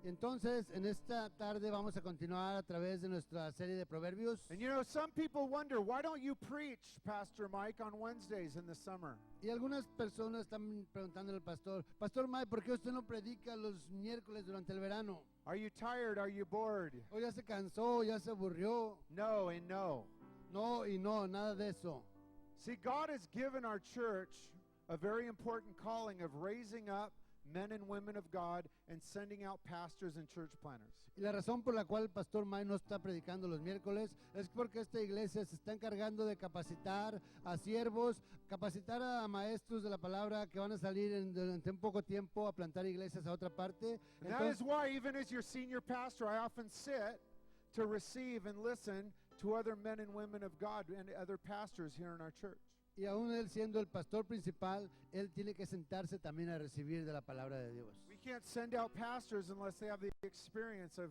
Entonces, en esta tarde vamos a continuar a través de nuestra serie de proverbios. And you know, some people wonder, why don't you preach, Pastor Mike, on Wednesdays in the summer? Y algunas personas están preguntando al pastor, Pastor Mike, ¿por qué usted no predica los miércoles durante el verano? Are you tired? Are you bored? ¿O ya se cansó, ya se aburrió? No and no. No y no, nada de eso. See, God has given our church a very important calling of raising up men and women of God and sending out pastors and church planners. Y la razón por la cual el pastor Mike no está predicando los miércoles es porque esta iglesia se está encargando de capacitar a siervos, capacitar a maestros de la palabra que van a salir durante un poco tiempo a plantar iglesias a otra parte. And that is why, even as your senior pastor, I often sit to receive and listen to other men and women of God and other pastors here in our church. Y aún él siendo el pastor principal, él tiene que sentarse también a recibir de la palabra de Dios. We can't send out pastors unless they have the experience of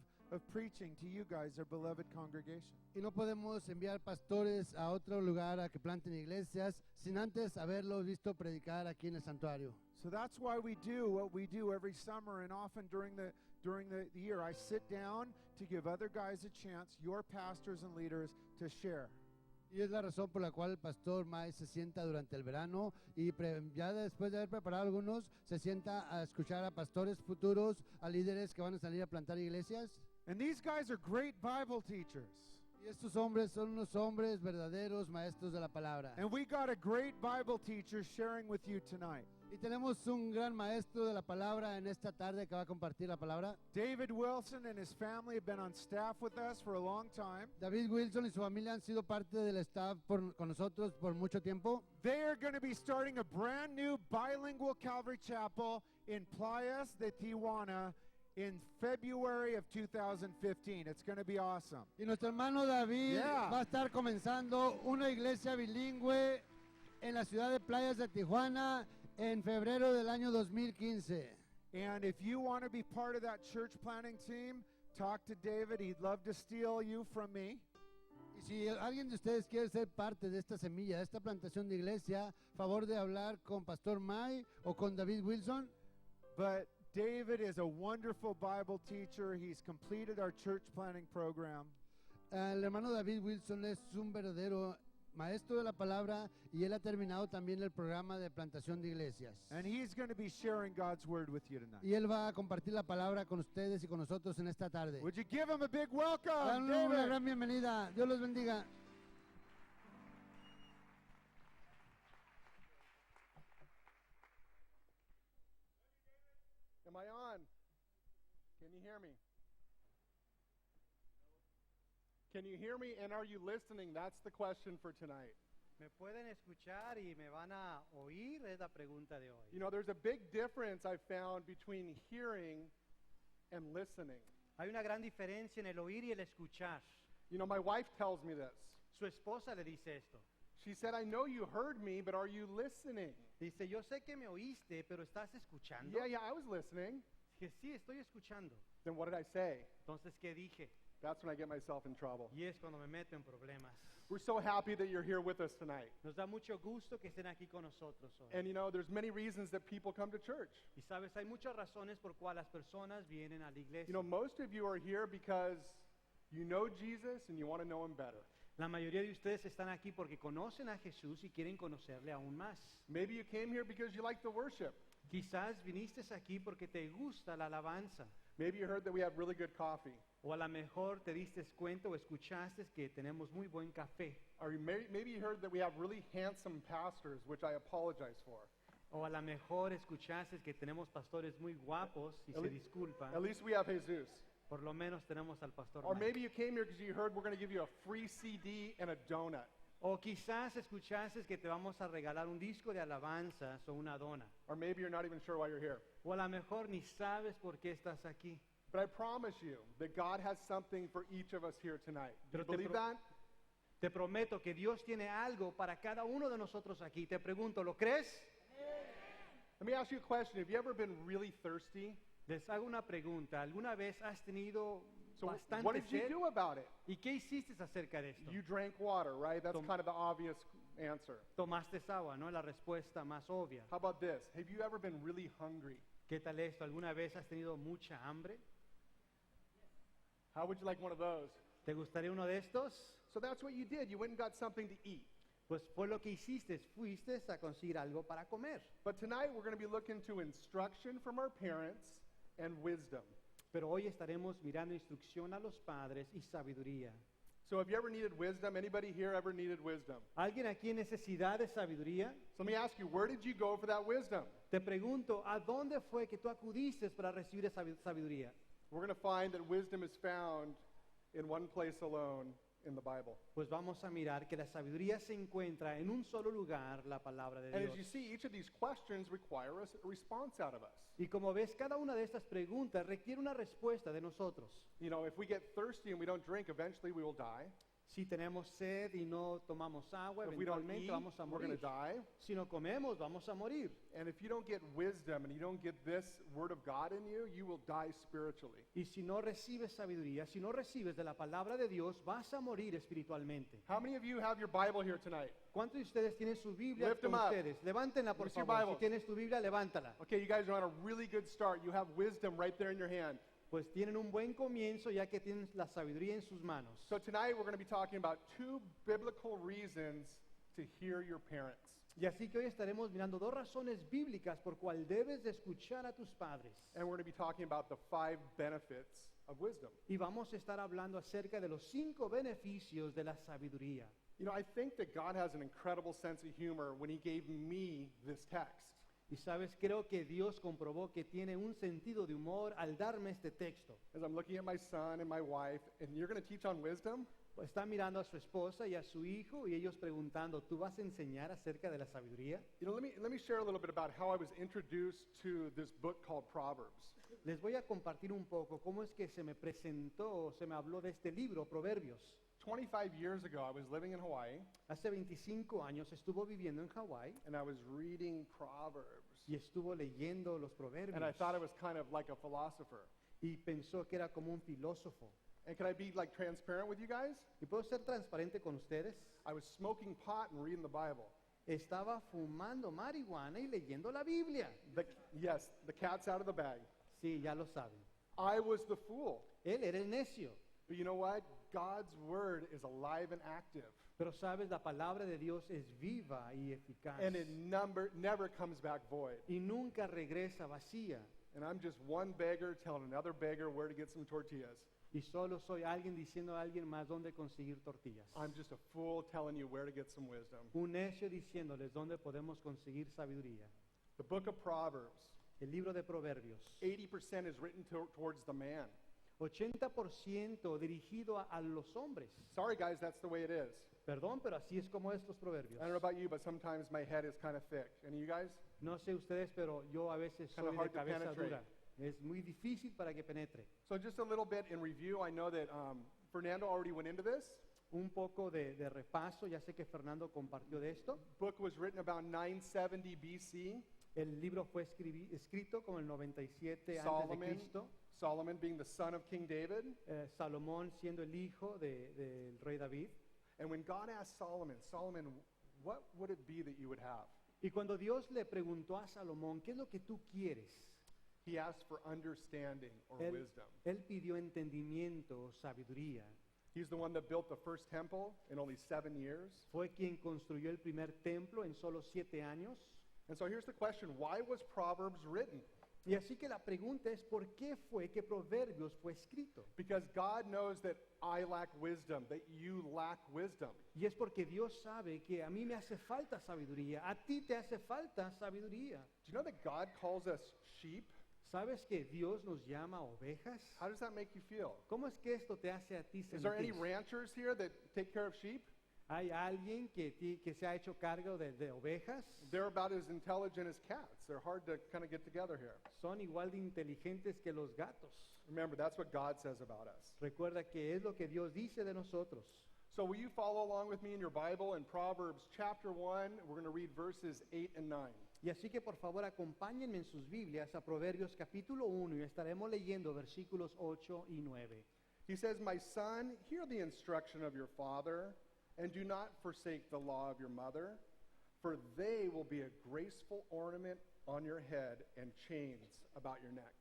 preaching to you guys, our beloved congregation. Y no podemos enviar pastores a otro lugar a que planten iglesias sin antes haberlos visto predicar aquí en el santuario. So that's why we do what we do every summer, and often during the year I sit down to give other guys a chance, your pastors and leaders, to share. Y es la razón por la cual el pastor Mike se sienta durante el verano y ya después de haber preparado algunos, se sienta a escuchar a pastores futuros, a líderes que van a salir a plantar iglesias. And these guys are great Bible teachers. Y estos hombres son unos hombres verdaderos maestros de la palabra. And we got a great Bible teacher sharing with you tonight. Y tenemos un gran maestro de la palabra en esta tarde que va a compartir la palabra. David Wilson and his family have been on staff with us for a long time. David Wilson y su familia han sido parte del staff con nosotros por mucho tiempo. They are going to be starting a brand new bilingual Calvary Chapel in Playas de Tijuana in February of 2015. It's going to be awesome. Y nuestro hermano David Yeah. va a estar comenzando una iglesia bilingüe en la ciudad de Playas de Tijuana en febrero del año 2015. And if you want to be part of that church planning team, talk to David. He'd love to steal you from me. Y si alguien de ustedes quiere ser parte de esta semilla, de esta plantación de iglesia, favor de hablar con Pastor Mike o con David Wilson. But David is a wonderful Bible teacher. He's completed our church planning program. El hermano David Wilson es un verdadero maestro de la palabra y él ha terminado también el programa de plantación de iglesias. And he's going to be sharing God's word with you tonight. Y él va a compartir la palabra con ustedes y con nosotros en esta tarde. Would you give him a big welcome, Dale una David? gran bienvenida. Dios los bendiga. Am I on? Can you hear me? Can you hear me and are you listening? That's the question for tonight. ¿Me pueden escuchar y me van a oír? Es la pregunta de hoy. You know, there's a big difference I found between hearing and listening. Hay una gran diferencia en el oír y el escuchar. You know, my wife tells me this. Su esposa le dice esto. She said, I know you heard me, but are you listening? Dice, yo sé que me oíste, pero ¿estás escuchando? Yeah, I was listening. Dije, sí, estoy escuchando. Then what did I say? Entonces, ¿qué dije? That's when I get myself in trouble. Y es cuando me meto en problemas. We're so happy that you're here with us tonight. Nos da mucho gusto que estén aquí con nosotros hoy. And you know, there's many reasons that people come to church. Y sabes, hay muchas razones por cuales las personas vienen a la iglesia. You know, most of you are here because you know Jesus and you want to know him better. La mayoría de ustedes están aquí porque conocen a Jesús y quieren conocerle aún más. Maybe you came here because you like the worship. Quizás viniste aquí porque te gusta la alabanza. Maybe you heard that we have really good coffee. O a lo mejor te diste cuenta o escuchaste que tenemos muy buen café. Or maybe you heard that we have really handsome pastors, which I apologize for. O a lo mejor escuchaste que tenemos pastores muy guapos y At se le- disculpa. At least we have Jesus. Por lo menos tenemos al pastor Or Mike. maybe you came here because you heard we're going to give you a free CD and a donut. O quizás escuchaste que te vamos a regalar un disco de alabanzas o una dona. Or maybe you're not even sure why you're here. O a lo mejor ni sabes por qué estás aquí. But I promise you that God has something for each of us here tonight. Do you Pero te believe pro- that? Te prometo que Dios tiene algo para cada uno de nosotros aquí. Te pregunto, ¿lo crees? Let me ask you a question. Have you ever been really thirsty? Les hago una pregunta. ¿Alguna vez has tenido So what bastante did you sed? do about it? ¿Y qué hiciste acerca de esto? You drank water, right? That's Tom- kind of the obvious answer. Tomaste agua, ¿no? Es la respuesta más obvia. How about this? Have you ever been really hungry? ¿Qué tal esto? ¿Alguna vez has tenido mucha hambre? How would you like one of those? ¿Te gustaría uno de estos? So that's what you did. You went and got something to eat. Pues fue lo que hiciste, fuiste a conseguir algo para comer. But tonight we're going to be looking to instruction from our parents and wisdom. Pero hoy estaremos mirando instrucción a los padres y sabiduría. So have you ever needed wisdom? Anybody here ever needed wisdom? ¿Alguien aquí en necesidad de sabiduría? So let me ask you, where did you go for that wisdom? Te pregunto, ¿a dónde fue que tú acudiste para recibir esa sabiduría? We're going to find that wisdom is found in one place alone in the Bible. Pues vamos a mirar que la sabiduría se encuentra en un solo lugar, la palabra de And Dios. as you see, each of these questions require a response out of us. Y como ves, cada una de estas preguntas requiere una respuesta de nosotros. You know, if we get thirsty and we don't drink, eventually we will die. Si tenemos sed y no tomamos agua, If we don't eventualmente eat, vamos a we're going morir. to die. Si no comemos, vamos a morir. And if you don't get wisdom and you don't get this word of God in you, you will die spiritually. Y si no recibes sabiduría, si no recibes de la palabra de Dios, vas a morir espiritualmente. How many of you have your Bible here tonight? ¿Cuántos de ustedes tienen su Biblia Lift con 'em up. ustedes? Levántenla, por Where's your favor. Si Bibles? tienes tu Biblia, levántala. Okay, you guys are on a really good start. You have wisdom right there in your hand. Pues tienen un buen comienzo ya que tienen la sabiduría en sus manos. So tonight we're going to be talking about two biblical reasons to hear your parents. Y así que hoy estaremos mirando dos razones bíblicas por cual debes de escuchar a tus padres. And we're going to be talking about the 5 benefits of wisdom. Y vamos a estar hablando acerca de los 5 beneficios de la sabiduría. You know, I think that God has an incredible sense of humor when he gave me this text. Y sabes, creo que Dios comprobó que tiene un sentido de humor al darme este texto. As I'm looking at my son and my wife, and you're going to teach on wisdom? Está mirando a su esposa y a su hijo y ellos preguntando, ¿tú vas a enseñar acerca de la sabiduría? You know, let me share a little bit about how I was introduced to this book called Proverbs. Les voy a compartir un poco cómo es que se me presentó, se me habló de este libro, Proverbios. 25 years ago, I was living in Hawaii, Hace 25 años estuvo viviendo en Hawái and I was reading Proverbs. y estuvo leyendo los proverbios. And I thought I was kind of like a philosopher. Y pensó que era como un filósofo. And can I be like transparent with you guys? ¿Y puedo ser transparente con ustedes? I was smoking pot and reading the Bible. Estaba fumando marihuana y leyendo la Biblia. Yes, the cat's out of the bag. Sí, ya lo saben. I was the fool. Él era el necio. But you know what? God's word is alive and active. Pero sabes, la palabra de Dios es viva y eficaz. And it never comes back void. Y nunca regresa vacía. And I'm just one beggar telling another beggar where to get some tortillas. Y solo soy alguien diciendo a alguien más dónde conseguir tortillas. I'm just a fool telling you where to get some wisdom. Un necio diciéndoles dónde podemos conseguir sabiduría. The book of Proverbs, El libro de Proverbios. 80% is written towards the man. 80% dirigido a los hombres. Sorry, guys, that's the way it is. Perdón, pero así es como es los proverbios. I don't know about you, but sometimes my head is kind of thick. Any of you guys? No sé ustedes, pero yo a veces Kinda soy de hard to cabeza penetrate. dura. Es muy difícil para que penetre. So just a little bit in review, I know that Fernando already went into this. Un poco de repaso, ya sé que Fernando compartió de esto. Book was written about 970 BC. El libro fue escrito como el 97 antes de Solomon, Cristo. Solomon being the son of King David. Salomón siendo el hijo del rey David. And when God asked Solomon, Solomon, what would it be that you would have? Y cuando Dios le preguntó a Salomón, ¿qué es lo que tú quieres? He asked for understanding or wisdom. Él pidió entendimiento, sabiduría. He's the one that built the first temple in only 7 years. Fue quien construyó el primer templo en solo 7 años. And so here's the question, why was Proverbs written? Y así que la pregunta es, ¿por qué fue que Proverbios fue escrito? Because God knows that I lack wisdom, that you lack wisdom. Y es porque Dios sabe que a mí me hace falta sabiduría, a ti te hace falta sabiduría. Do you know that God calls us sheep? ¿Sabes que Dios nos llama ovejas? How does that make you feel? ¿Cómo es que esto te hace a ti Is there any sentir? ranchers here that take care of sheep? ¿Hay alguien que se ha hecho cargo de ovejas? They're about as intelligent as cats. They're hard to kind of get together here. Son igual de inteligentes que los gatos. Remember, that's what God says about us. Recuerda que es lo que Dios dice de nosotros. So will you follow along with me in your Bible in Proverbs chapter 1? We're going to read verses 8 and 9. Y así que por favor acompáñenme en sus Biblias a Proverbios capítulo 1 y estaremos leyendo versículos 8 y 9. He says, My son, hear the instruction of your father, and do not forsake the law of your mother, for they will be a graceful ornament on your head and chains about your neck.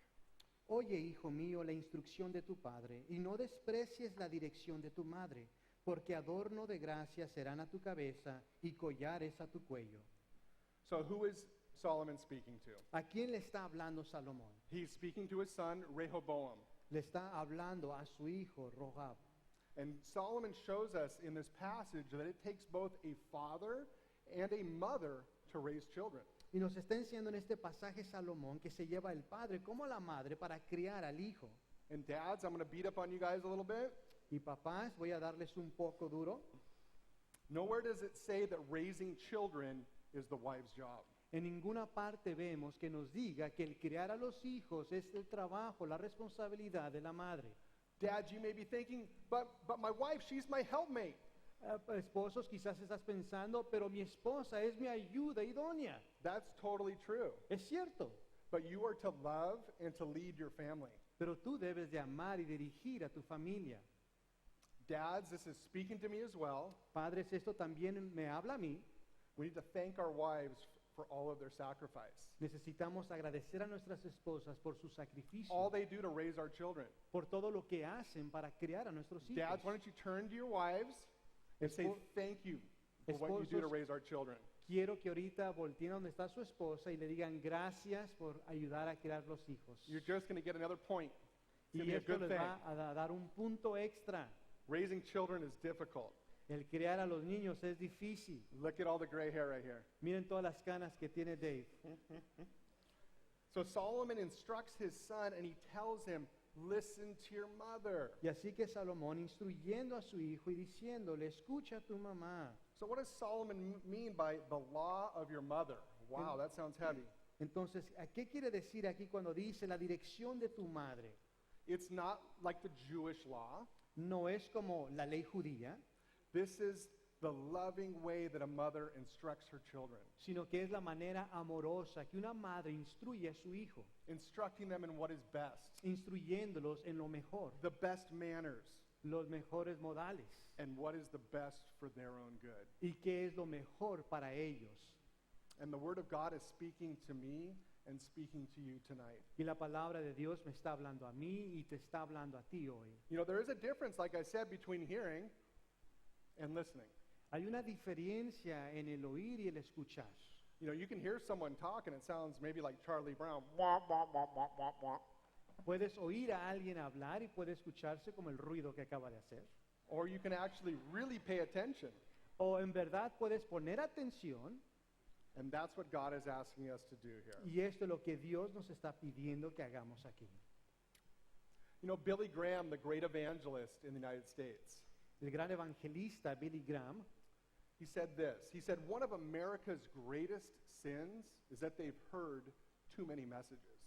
Oye, hijo mío, la instrucción de tu padre, y no desprecies la dirección de tu madre, porque adorno de gracia serán a tu cabeza y collares a tu cuello. So who is Solomon speaking to? ¿A quién le está hablando Salomón? He's speaking to his son Rehoboam. Le está hablando a su hijo Rohab. And Solomon shows us in this passage that it takes both a father and a mother to raise children. Y nos está enseñando en este pasaje Salomón que se lleva el padre como la madre para criar al hijo. And dads, I'm going to beat up on you guys a little bit. Y papás, voy a darles un poco duro. Nowhere does it say that raising children is the wife's job. En ninguna parte vemos que nos diga que el criar a los hijos es el trabajo, la responsabilidad de la madre. Dads, you may be thinking, but my wife, she's my helpmate. Esposos, quizás estás pensando, pero mi esposa es mi ayuda idónea. That's totally true. Es cierto, But you are to love and to lead your family. pero tú debes de amar y dirigir a tu familia. Dads, this is speaking to me as well. Padres, esto también me habla a mí. We need to thank our wives for all of their sacrifice. Necesitamos agradecer a nuestras esposas por su sacrificio, All they do to raise our children. por todo lo que hacen para criar a nuestros hijos. Dads, why don't you turn to your wives and say Espo- thank you for what you do to Esposos- raise our children. Quiero que ahorita volteen a donde está su esposa y le digan gracias por ayudar a criar los hijos. You're just going to get another point. It's going to Y be a esto good les thing. va a dar un punto extra. Raising children is difficult. El criar a los niños es difícil. Look at all the gray hair right here. Miren todas las canas que tiene Dave. So Solomon instructs his son and he tells him, listen to your mother. Y así que Salomón instruyendo a su hijo y diciéndole, escucha a tu mamá. So what does Solomon mean by the law of your mother? Wow, that sounds heavy. Entonces, ¿a qué quiere decir aquí cuando dice la dirección de tu madre? It's not like the Jewish law. No es como la ley judía, This is the loving way that a mother instructs her children, sino que es la manera amorosa que una madre instruye a su hijo, instructing them in what is best, instruyéndolos en lo mejor, the best manners, los mejores modales, and what is the best for their own good. y qué es lo mejor para ellos. And the Word of God is speaking to me and speaking to you tonight. Y la palabra de Dios me está hablando a mí y te está hablando a ti hoy. You know, there is a difference, like I said, between hearing and listening. Hay una diferencia en el oír y el escuchar. You know, you can hear someone talk and it sounds maybe like Charlie Brown. Wah, wah, wah, wah, wah, wah. Puedes oír a alguien hablar y puede escucharse como el ruido que acaba de hacer. Or you can actually really pay attention. O en verdad puedes poner atención, And that's what God is asking us to do here. y esto es lo que Dios nos está pidiendo que hagamos aquí. You know, Billy Graham, the great evangelist in the United States, El gran evangelista Billy Graham he said this. He said, one of America's greatest sins is that they've heard too many messages.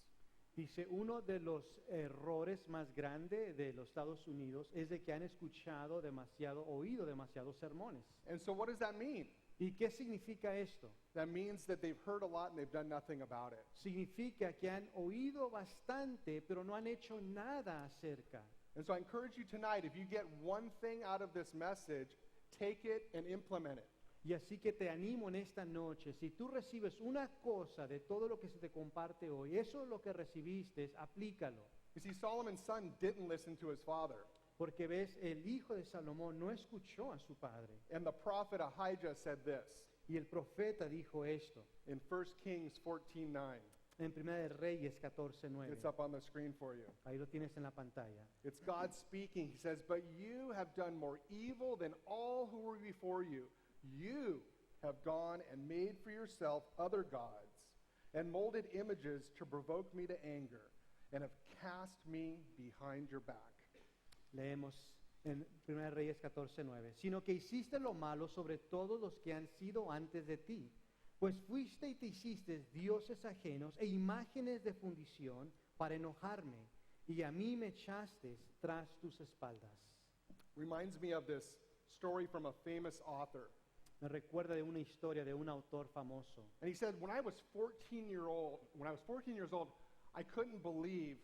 dice, uno de los errores más grandes de los Estados Unidos es de que han escuchado demasiado, oído demasiados sermones. And so what does that mean? ¿Y qué significa esto? That means that they've heard a lot and they've done nothing about it. Significa que han oído bastante, pero no han hecho nada acerca. And so I encourage you tonight, if you get one thing out of this message, take it and implement it. Y así que te animo en esta noche, si tú recibes una cosa de todo lo que se te comparte hoy, eso es lo que recibiste, aplícalo. You see, Solomon's son didn't listen to his father. Porque ves, el hijo de Salomón no escuchó a su padre. And the prophet Ahijah said this Y el profeta dijo esto in 1 Kings 14:9. en 1 de Reyes 14:9. It's up on the screen for you. Ahí lo tienes en la pantalla. It's God speaking. He says, "But you have done more evil than all who were before you. You have gone and made for yourself other gods and molded images to provoke me to anger and have cast me behind your back." Leemos en 1 de Reyes 14:9. Sino que hiciste lo malo sobre todos los que han sido antes de ti, pues fuiste y te hiciste dioses ajenos e imágenes de fundición para enojarme, y a mí me echaste tras tus espaldas. Reminds me of this story from a famous author. Me recuerda de una historia de un autor famoso. And he said, when I was 14 years old, I couldn't believe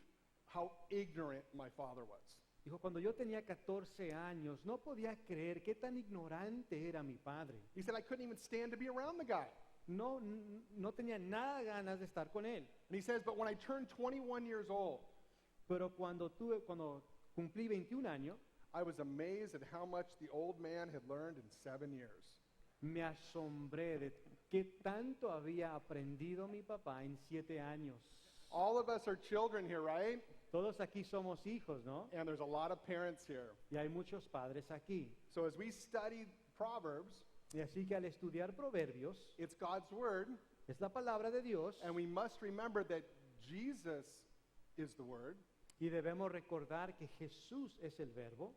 how ignorant my father was. Dijo, cuando yo tenía 14 años, no podía creer qué tan ignorante era mi padre. He said, I couldn't even stand to be around the guy. No tenía nada ganas de estar con él. And he says, but when I turned 21 years old, Pero cuando cumplí 21 años, I was amazed at how much the old man had learned in 7 years. me asombré de qué tanto había aprendido mi papá en 7 años. All of us are children here, right? Todos aquí somos hijos, ¿no? And there's a lot of parents here. Y hay muchos padres aquí. So as we study Proverbs, Y así que al estudiar Proverbios, it's God's word, es la palabra de Dios and we must remember that Jesus is the word, y debemos recordar que Jesús es el verbo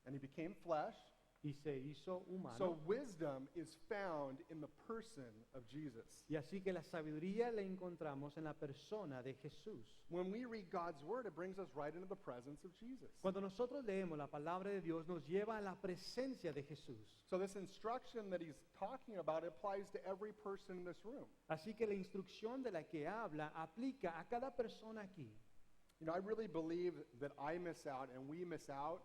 and he became flesh. y se hizo humano. So wisdom is found in the person of Jesus. Y así que la sabiduría la encontramos en la persona de Jesús. When we read God's word, it brings us right into the presence of Jesus. Cuando nosotros leemos la palabra de Dios, nos lleva a la presencia de Jesús. So this instruction that he's talking about applies to every person in this room. Así que la instrucción de la que habla aplica a cada persona aquí. You know, I really believe that I miss out and we miss out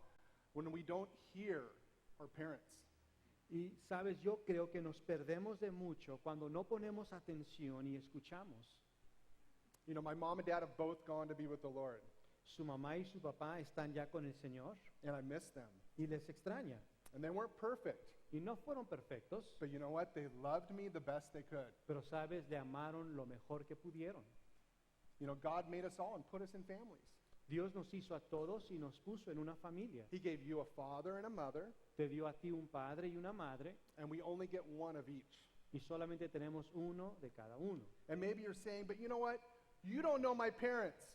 when we don't hear our parents. Y sabes, yo creo que nos perdemos de mucho cuando no ponemos atención y escuchamos. You know, my mom and dad have both gone to be with the Lord, Su mamá y su papá están ya con el Señor and I miss them. y les extraña. And they weren't perfect, Y no fueron perfectos, but you know what? They loved me the best they could. pero sabes, le amaron lo mejor que pudieron. You know, God made us all and put us in families. Dios nos hizo a todos y nos puso en una familia. He gave you a father and a mother, Te dio a ti un padre y una madre and we only get one of each. y solamente tenemos uno de cada uno. And maybe you're saying, but you know what? You don't know my parents.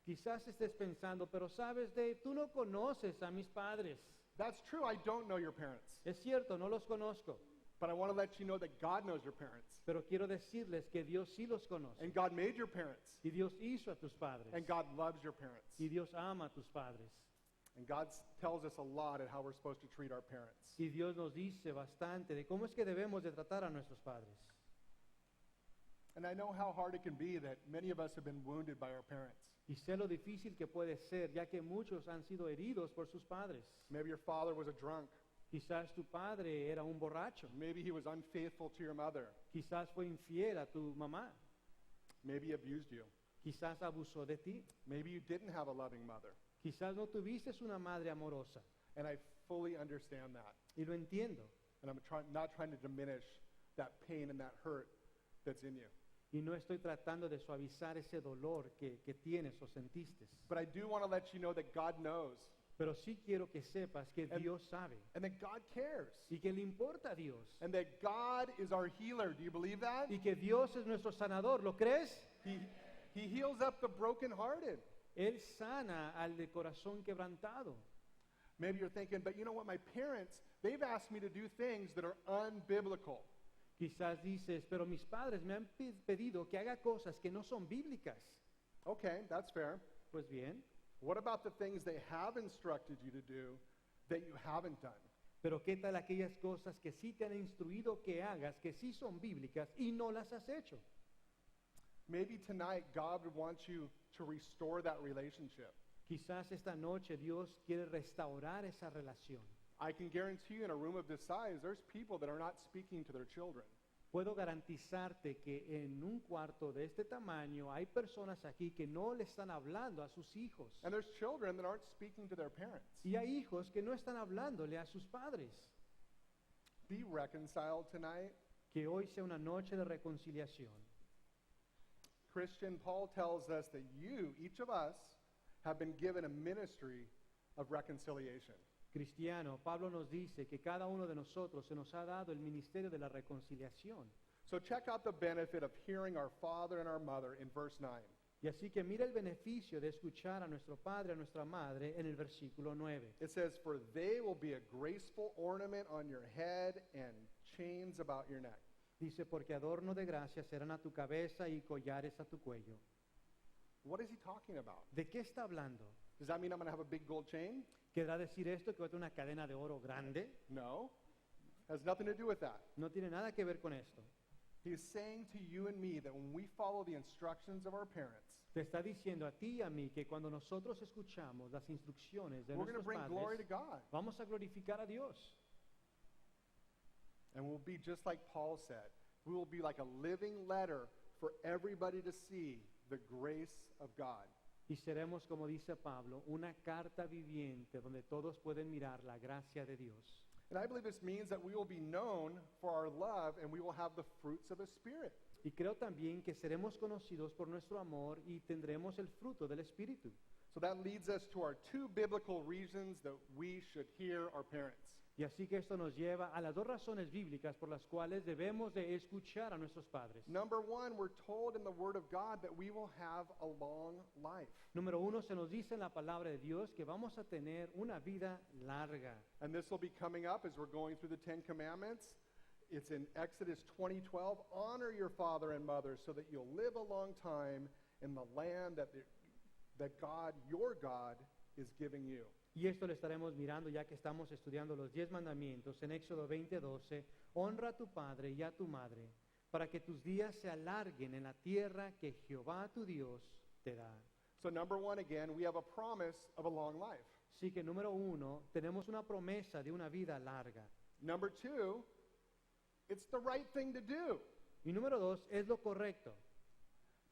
Quizás estés pensando, pero sabes, Dave, tú no conoces a mis padres. That's true, I don't know your parents. Es cierto, no los conozco, But I want to let you know that God knows your parents. pero quiero decirles que Dios sí los conoce. And God made your parents. Y Dios hizo a tus padres. And God loves your parents. Y Dios ama a tus padres. And God tells us a lot at how we're supposed to treat our parents. Y Dios nos dice bastante de cómo es que debemos de tratar a nuestros padres. And I know how hard it can be that many of us have been wounded by our parents. Y sé lo difícil que puede ser, ya que muchos han sido heridos por sus padres. Maybe your father was a drunk. Quizás tu padre era un borracho. Maybe he was unfaithful to your mother. Quizás fue infiel a tu mamá. Maybe he abused you. Quizás abusó de ti. Maybe you didn't have a loving mother. Quizás no tuviste una madre amorosa. And I fully understand that. Y lo entiendo. And I'm not trying to diminish that pain and that hurt that's in you. Y no estoy tratando de suavizar ese dolor que tienes o sentiste. But I do want to let you know that God knows Pero sí quiero que sepas que And- Dios sabe and that God cares. y que le importa a Dios. And that God is our healer. Do you believe that? Y que Dios es nuestro sanador. ¿Lo crees? He heals up the brokenhearted. Él sana al de corazón quebrantado. Maybe you're thinking, but you know what? My parents, they've asked me to do things that are unbiblical. Quizás dices, pero mis padres me han pedido que haga cosas que no son bíblicas. Okay, that's fair. Pues bien, What about the things they have instructed you to do that you haven't done? pero ¿qué tal aquellas cosas que sí te han instruido que hagas, que sí son bíblicas y no las has hecho? Maybe tonight God wants you to restore that relationship. Quizás esta noche Dios quiere restaurar esa relación. I can guarantee you in a room of this size, there's people that are not speaking to their children. Puedo garantizarte que en un cuarto de este tamaño hay personas aquí que no le están hablando a sus hijos. And there's children that aren't speaking to their parents. Y hay hijos que no están hablándole a sus padres. Be reconciled tonight. Que hoy sea una noche de reconciliación. Christian, Paul tells us that you, each of us, have been given a ministry of reconciliation. Cristiano, Pablo nos dice que cada uno de nosotros se nos ha dado el ministerio de la reconciliación. So check out the benefit of hearing our father and our mother in verse 9. Y así que mira el beneficio de escuchar a nuestro padre, a nuestra madre en el versículo 9. It says, for they will be a graceful ornament on your head and chains about your neck. Dice, porque adorno de gracia serán a tu cabeza y collares a tu cuello. What is he talking about? ¿De qué está hablando? Does that mean I'm going to have a big gold chain? ¿Querrá decir esto que va a tener una cadena de oro grande? No. Has nothing to do with that. No tiene nada que ver con esto. He's saying to you and me that when we follow the instructions of our parents, Te está diciendo a ti y a mí que cuando nosotros escuchamos las instrucciones de we're going to nuestros bring glory to padres, God. vamos a glorificar a Dios. And we'll be just like Paul said. We will be like a living letter for everybody to see the grace of God. Y seremos, como dice Pablo, una carta viviente donde todos pueden mirar la gracia de Dios. And I believe this means that we will be known for our love and we will have the fruits of the Spirit. Y creo también que seremos conocidos por nuestro amor y tendremos el fruto del Espíritu. So that leads us to our two biblical reasons that we should hear our parents. Y así que esto nos lleva a las dos razones bíblicas por las cuales debemos de escuchar a nuestros padres. Number one, we're told in the Word of God that we will have a long life. Número uno, se nos dice en la palabra de Dios que vamos a tener una vida larga. And this will be coming up as we're going through the Ten Commandments. It's in Exodus 20:12. Honor your father and mother so that you'll live a long time in the land that God, your God, is giving you. Y esto lo estaremos mirando ya que estamos estudiando los 10 mandamientos en Éxodo 20:12. Honra a tu padre y a tu madre, para que tus días se alarguen en la tierra que Jehová tu Dios te da. So number one, again, we have a promise of a long life. Así que número uno, tenemos una promesa de una vida larga. Number two, it's the right thing to do. Y número dos, es lo correcto.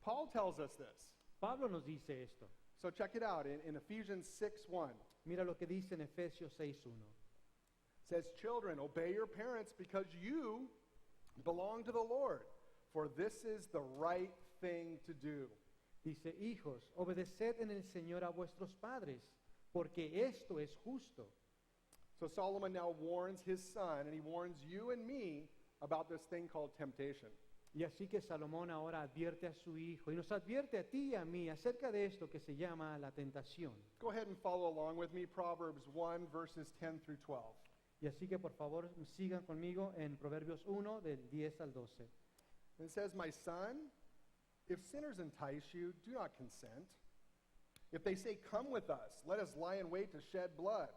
Paul tells us this. Pablo nos dice esto. So check it out in Ephesians 6:1. Mira lo que dice en Efesios 6:1. It says, children, obey your parents because you belong to the Lord, for this is the right thing to do. Dice, hijos, obedeced en el Señor a vuestros padres, porque esto es justo. So Solomon now warns his son, and he warns you and me about this thing called temptation. Y así que Salomón ahora advierte a su hijo y nos advierte a ti y a mí acerca de esto que se llama la tentación. Go ahead and follow along with me, Proverbs 1, verses 10 through 12. Y así que por favor sigan conmigo en Proverbios 1 del 10 al 12. And it says, my son, if sinners entice you, do not consent. If they say, come with us, let us lie in wait to shed blood.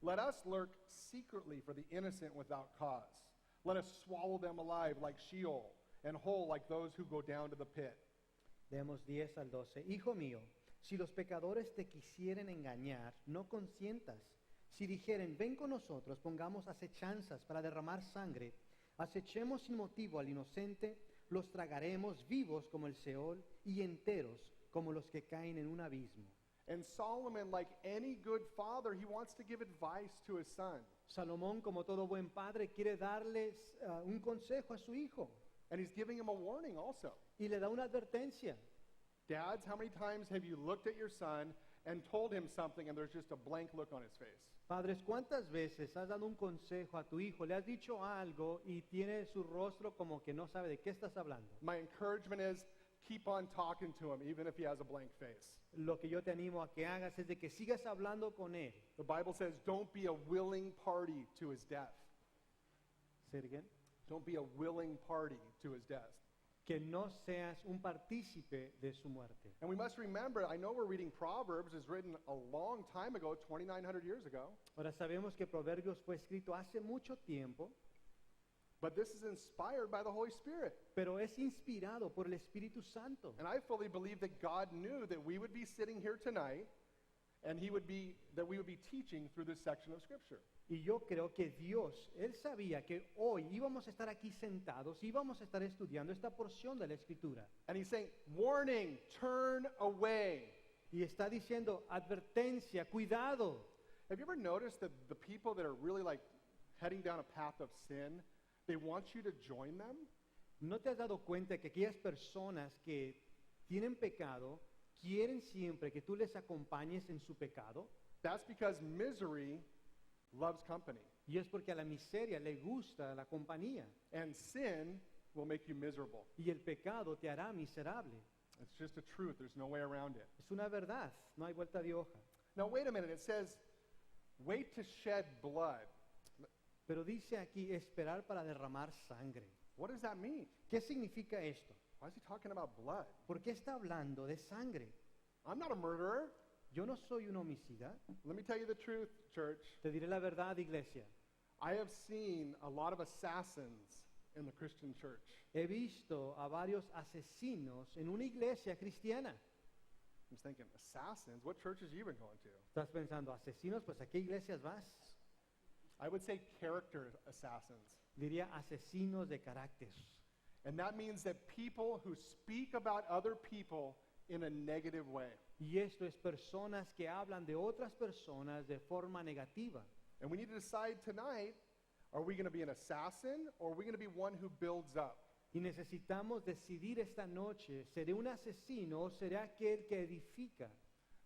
Let us lurk secretly for the innocent without cause. Let us swallow them alive like Sheol, and whole like those who go down to the pit. Leemos 10 al 12. Hijo mío, si los pecadores te quisieren engañar, no consientas. Si dijeren, ven con nosotros, pongamos acechanzas para derramar sangre, acechemos sin motivo al inocente, los tragaremos vivos como el Seol y enteros como los que caen en un abismo. And Solomon, like any good father, he wants to give advice to his son. Salomón, como todo buen padre, quiere darles un consejo a su hijo And he's giving him a warning also. y le da una advertencia. Dads, how many times have you looked at your son and told him something and there's just a blank look on his face? Padres, ¿cuántas veces has dado un consejo a tu hijo, le has dicho algo y tiene su rostro como que no sabe de qué estás hablando? My encouragement is keep on talking to him even if he has a blank face. Lo que yo te animo a que hagas es de que sigas hablando con él. The Bible says don't be a willing party to his death. Say it again. Don't be a willing party to his death. Que no seas un partícipe de su muerte. And we must remember, I know we're reading Proverbs, is written a long time ago, 2,900 years ago. Ahora sabemos que Proverbios fue escrito hace mucho tiempo, But this is inspired by the Holy Spirit. pero es inspirado por el Espíritu Santo. And I fully believe that God knew that we would be sitting here tonight and that we would be teaching through this section of Scripture. Y yo creo que Dios, Él sabía que hoy íbamos a estar aquí sentados, íbamos a estar estudiando esta porción de la Escritura. And he's saying, warning, turn away. Y está diciendo, advertencia, cuidado. Have you ever noticed that the people that are really like heading down a path of sin, they want you to join them? ¿No te has dado cuenta que aquellas personas que tienen pecado quieren siempre que tú les acompañes en su pecado? That's because misery loves company. Y es porque a la miseria le gusta la compañía. And sin will make you miserable. Y el pecado te hará miserable. It's just a truth. There's no way around it. Es una verdad, no hay vuelta de hoja. Now, wait a minute. It says, wait to shed blood. Pero dice aquí, esperar para derramar sangre. What does that mean? ¿Qué significa esto? Why is he talking about blood? ¿Por qué está hablando de sangre? I'm not a murderer. Yo no soy un homicida. Let me tell you the truth, church. Te diré la verdad, iglesia. I have seen a lot of assassins in the Christian church. He visto a varios asesinos en una iglesia cristiana. I'm just thinking, assassins? What churches you been going to? ¿Estás pensando, asesinos? Pues ¿a qué iglesias vas? I would say character assassins. Diría asesinos de carácter. And that means that people who speak about other people in a negative way. Y esto es personas que hablan de otras personas de forma negativa. And we need to decide tonight, are we going to be an assassin or are we going to be one who builds up? Y necesitamos decidir esta noche, ¿seré un asesino o seré aquel que edifica?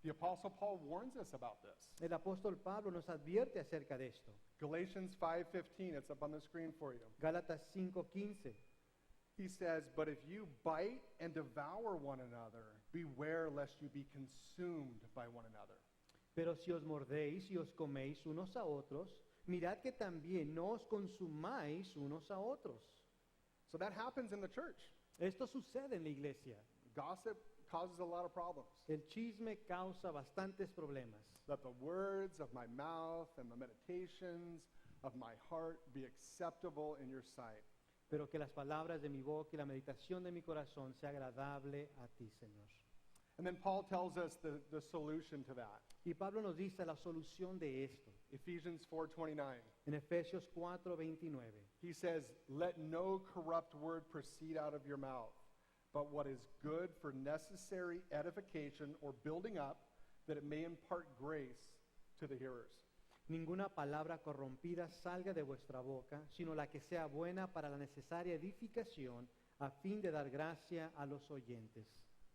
The Apostle Paul warns us about this. El apóstol Pablo nos advierte acerca de esto. Galatians 5:15, it's up on the screen for you. Gálatas 5:15. He says, "But if you bite and devour one another, beware lest you be consumed by one another." Pero si os mordéis y os coméis unos a otros, mirad que también no os consumáis unos a otros. So that happens in the church. Esto sucede en la iglesia. Gossip causes a lot of problems. El chisme causa bastantes problemas. Let the words of my mouth and the meditations of my heart be acceptable in your sight. Pero que las palabras de mi boca y la meditación de mi corazón sea agradable a ti, Señor. And then Paul tells us the solution to that. Y Pablo nos dice la solución de esto. Ephesians 4:29. En Efesios 4:29. He says, "Let no corrupt word proceed out of your mouth, but what is good for necessary edification or building up, that it may impart grace to the hearers." Ninguna palabra corrompida salga de vuestra boca, sino la que sea buena para la necesaria edificación, a fin de dar gracia a los oyentes.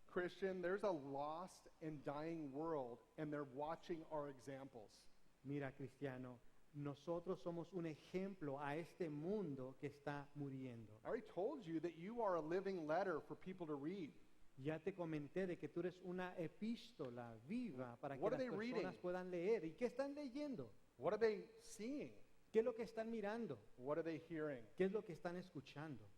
Christian, there's a lost and dying world, and they're watching our examples. Mira, cristiano, nosotros somos un ejemplo a este mundo que está muriendo. I already told you that you are a living letter for people to read. Ya te comenté de que tú eres una epístola viva para que What are las they personas reading? puedan leer. ¿Y qué están leyendo? What are they seeing? ¿Qué es lo que están mirando? What are they hearing? ¿Qué es lo que están escuchando?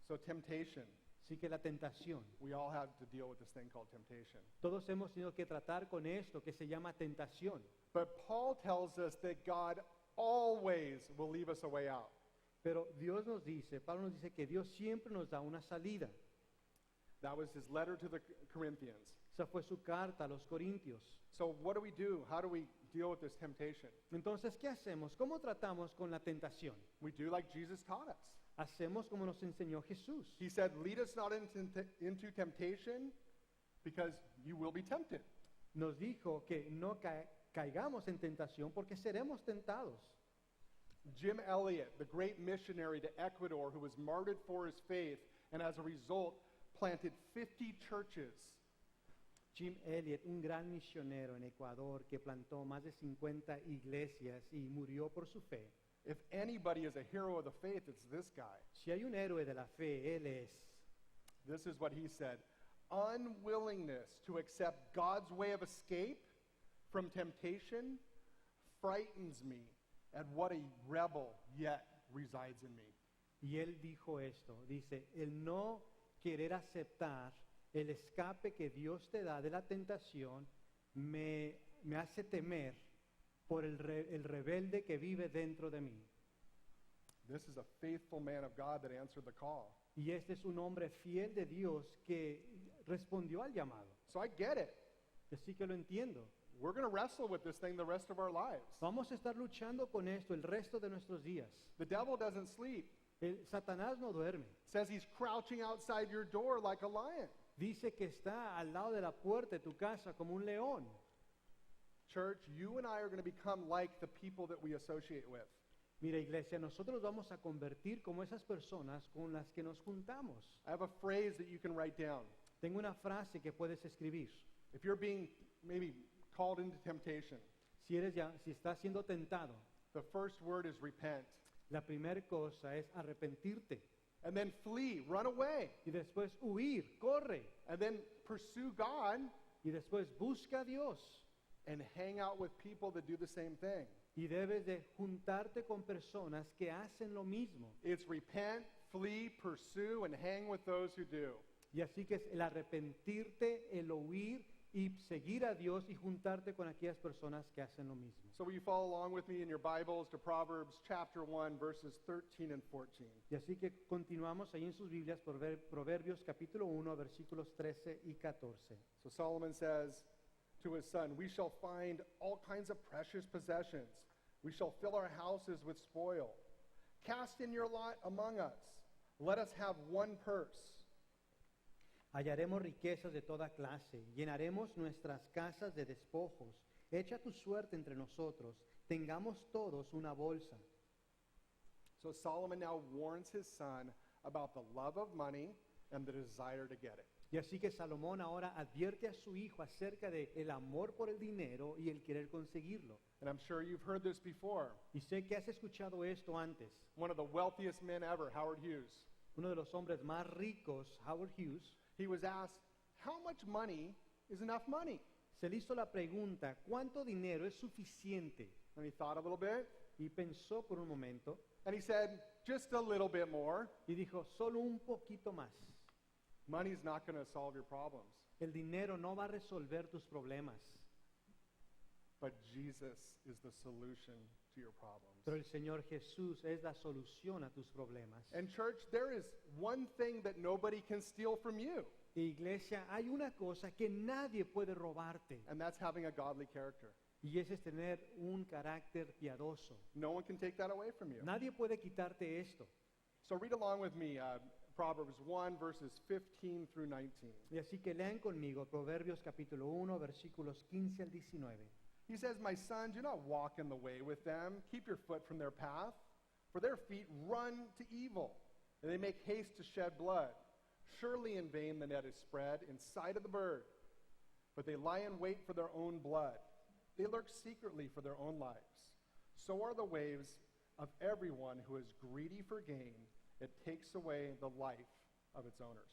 So, temptation. Así que la tentación. We all have to deal with this thing called temptation. Todos hemos tenido que tratar con esto que se llama tentación. But Paul tells us that God always will leave us a way out. Pero Dios nos dice, Pablo nos dice que Dios siempre nos da una salida. That was his letter to the Corinthians. Esa fue su carta a los Corintios. So what do we do? How do we deal with this temptation? Entonces, ¿qué hacemos? ¿Cómo tratamos con la tentación? We do like Jesus taught us. Hacemos como nos enseñó Jesús. He said, "Lead us not into temptation, because you will be tempted." Nos dijo que no caigamos en tentación porque seremos tentados. Jim Elliot, the great missionary to Ecuador who was martyred for his faith and as a result planted 50 churches. Jim Elliot, un gran misionero en Ecuador que plantó más de 50 iglesias y murió por su fe. If anybody is a hero of the faith, it's this guy. Si hay un héroe de la fe, él es. This is what he said. Unwillingness to accept God's way of escape from temptation frightens me at what a rebel yet resides in me. Y él dijo esto, dice, el no querer aceptar el escape que Dios te da de la tentación me hace temer por el rebelde que vive dentro de mí. This is a faithful man of God that answered the call. Y este es un hombre fiel de Dios que respondió al llamado. So I get it. Así que lo entiendo. We're going to wrestle with this thing the rest of our lives. Vamos a estar luchando con esto el resto de nuestros días. The devil doesn't sleep. Satanás no duerme. Says he's crouching outside your door like a lion. Dice que está al lado de la puerta de tu casa como un león. Church, you and I are going to become like the people that we associate with. Mira, iglesia, nosotros vamos a convertir como esas personas con las que nos juntamos. I have a phrase that you can write down. Tengo una frase que puedes escribir. If you're being maybe called into temptation, Si estás siendo tentado, the first word is repent. la primera cosa es arrepentirte And then flee, run away. y después huir, corre And then pursue God y después busca a Dios and hang out with people that do the same thing. y debes de juntarte con personas que hacen lo mismo. It's repent, flee, pursue, and hang with those who do. Y así que es el arrepentirte, el huir y seguir a Dios y juntarte con aquellas personas que hacen lo mismo. So will you follow along with me in your Bibles to Proverbs chapter 1, verses 13 and 14. Y así que continuamos ahí en sus Biblias por ver Proverbios capítulo 1, versículos 13 y 14. So Solomon says to his son, "We shall find all kinds of precious possessions. We shall fill our houses with spoil. Cast in your lot among us. Let us have one purse." Hallaremos riquezas de toda clase, llenaremos nuestras casas de despojos. Echa tu suerte entre nosotros, tengamos todos una bolsa. So Solomon now warns his son about the love of money and the desire to get it. Y así que Salomón ahora advierte a su hijo acerca de el amor por el dinero y el querer conseguirlo. And I'm sure you've heard this before. Y sé que has escuchado esto antes. One of the wealthiest men ever, Howard Hughes, Uno de los hombres más ricos, Howard Hughes, he was asked, how much money is enough money? se le hizo la pregunta, ¿cuánto dinero es suficiente? And he thought a little bit, Y pensó por un momento and he said, just a little bit more. y dijo, solo un poquito más. Money's not going to solve your problems, El dinero no va a resolver tus problemas, but Jesus is the solution to your problems. pero el Señor Jesús es la solución a tus problemas. And church, there is one thing that nobody can steal from you, Iglesia, hay una cosa que nadie puede robarte, and that's having a godly character. y ese es tener un carácter piadoso. No one can take that away from you. Nadie puede quitarte esto. So read along with me, Proverbs 1, verses 15 through 19. Y así que lean conmigo Proverbios capítulo 1, versículos 15 al 19. He says, my son, do not walk in the way with them. Keep your foot from their path, for their feet run to evil, and they make haste to shed blood. Surely in vain the net is spread in sight of the bird, but they lie in wait for their own blood. They lurk secretly for their own lives. So are the waves of everyone who is greedy for gain. It takes away the life of its owners.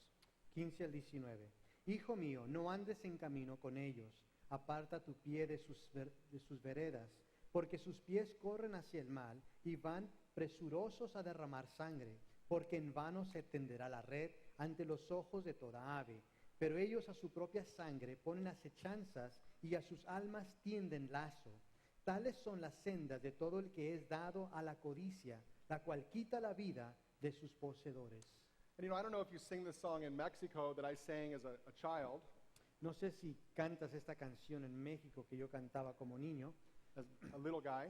15 al 19. Hijo mío, no andes en camino con ellos. Aparta tu pie de sus veredas, porque sus pies corren hacia el mal y van presurosos a derramar sangre, porque en vano se tenderá la red ante los ojos de toda ave. Pero ellos a su propia sangre ponen acechanzas y a sus almas tienden lazo. Tales son las sendas de todo el que es dado a la codicia, la cual quita la vida de sus poseedores. And I don't know if you sing this song in Mexico that I sang as a child, No sé si cantas esta canción en México que yo cantaba como niño, as a little guy.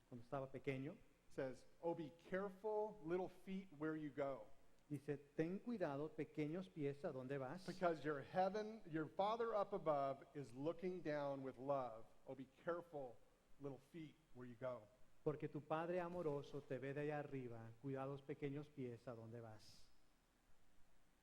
cuando estaba pequeño. It says, oh, be careful, little feet, where you go. Dice, ten cuidado, pequeños pies, ¿a dónde vas? Because your Father up above is looking down with love. Oh, be careful, little feet, where you go. Porque tu Padre amoroso te ve de allá arriba. Cuidados, pequeños pies, ¿a dónde vas?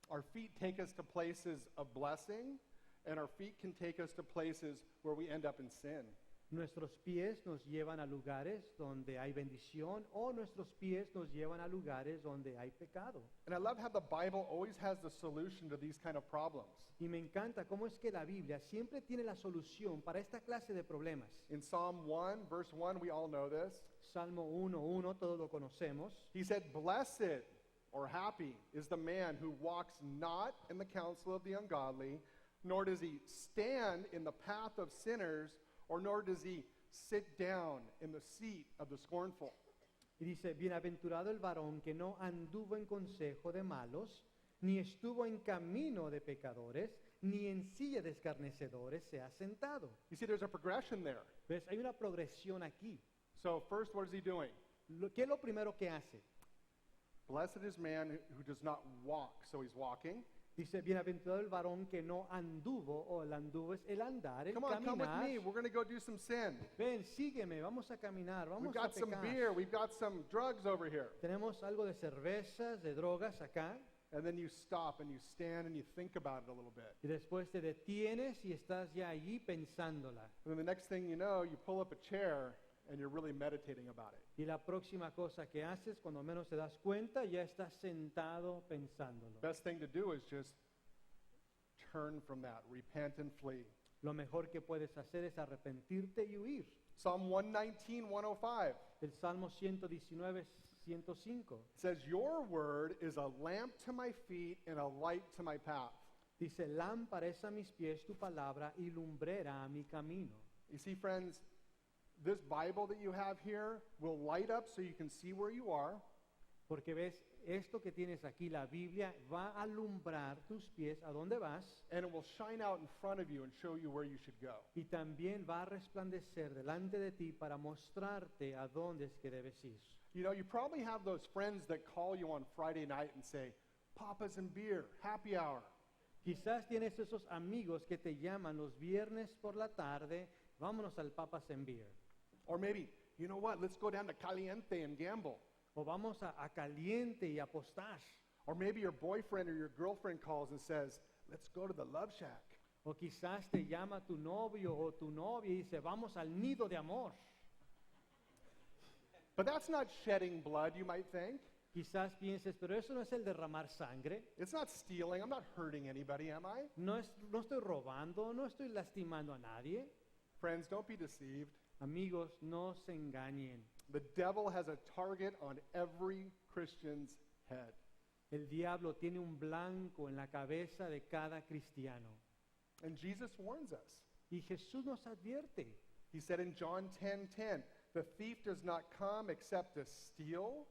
Our feet take us to places of blessing, and our feet can take us to places where we end up in sin. Nuestros pies nos llevan a lugares donde hay bendición o nuestros pies nos llevan a lugares donde hay pecado. And I love how the Bible always has the solution to these kind of problems. Y me encanta cómo es que la Biblia siempre tiene la solución para esta clase de problemas. In Psalm 1, verse 1, we all know this. Salmo 1:1, todos lo conocemos. He said, blessed or happy is the man who walks not in the counsel of the ungodly, nor does he stand in the path of sinners, or nor does he sit down in the seat of the scornful. Y dice, bienaventurado el varón que no anduvo en consejo de malos, ni estuvo en camino de pecadores, ni en silla de escarnecedores se ha sentado. You see, there's a progression there. ¿Ves? Hay una progresión aquí. So first, what is he doing? ¿Qué es lo primero que hace? Blessed is man who does not walk. So he's walking. Dice, bienaventurado el varón que no anduvo, o el anduvo es el andar, el Come on, come with caminar. me. We're going to go do some sin. Ven, sígueme, vamos a caminar, We've vamos a got some pecar. beer. We've got some drugs over here. Tenemos algo de cervezas, de drogas acá. And then you stop and you stand and you think about it a little bit. Y después te detienes y estás ya allí pensándola. And then the next thing you know, you pull up a chair and you're really meditating about it. Y la próxima cosa que haces, cuando menos te das cuenta, ya estás sentado pensándolo. Best thing to do is just turn from that, repent and flee. Lo mejor que puedes hacer es arrepentirte y huir. Psalm 119, 105 El Salmo 119, 105. says, your word is a lamp to my feet and a light to my path. Dice, lámpara es a mis pies tu palabra y lumbrera a mi camino. You see, friends, this Bible that you have here will light up so you can see where you are. Porque ves, esto que tienes aquí, la Biblia, va a alumbrar tus pies a dónde vas And it will shine out in front of you and show you where you should go. y también va a resplandecer delante de ti para mostrarte a dónde es que debes ir. You know, you probably have those friends that call you on Friday night and say, Papa's and beer, happy hour. Quizás tienes esos amigos que te llaman los viernes por la tarde, vámonos al Papas and Beer. Or maybe, you know what, let's go down to Caliente and gamble. O vamos a Caliente y apostar. Or maybe your boyfriend or your girlfriend calls and says, let's go to the Love Shack. O quizás te llama tu novio o tu novia y dice, vamos al nido de amor. But that's not shedding blood, you might think. Quizás pienses, pero eso no es el derramar sangre. It's not stealing. I'm not hurting anybody, am I? No estoy robando, no estoy lastimando a nadie. Friends, don't be deceived. Amigos, no se engañen. The devil has a target on every Christian's head. El diablo tiene un blanco en la cabeza de cada cristiano. And Jesus warns us. Y Jesús nos advierte. He said in John 10:10, the thief does not come except to steal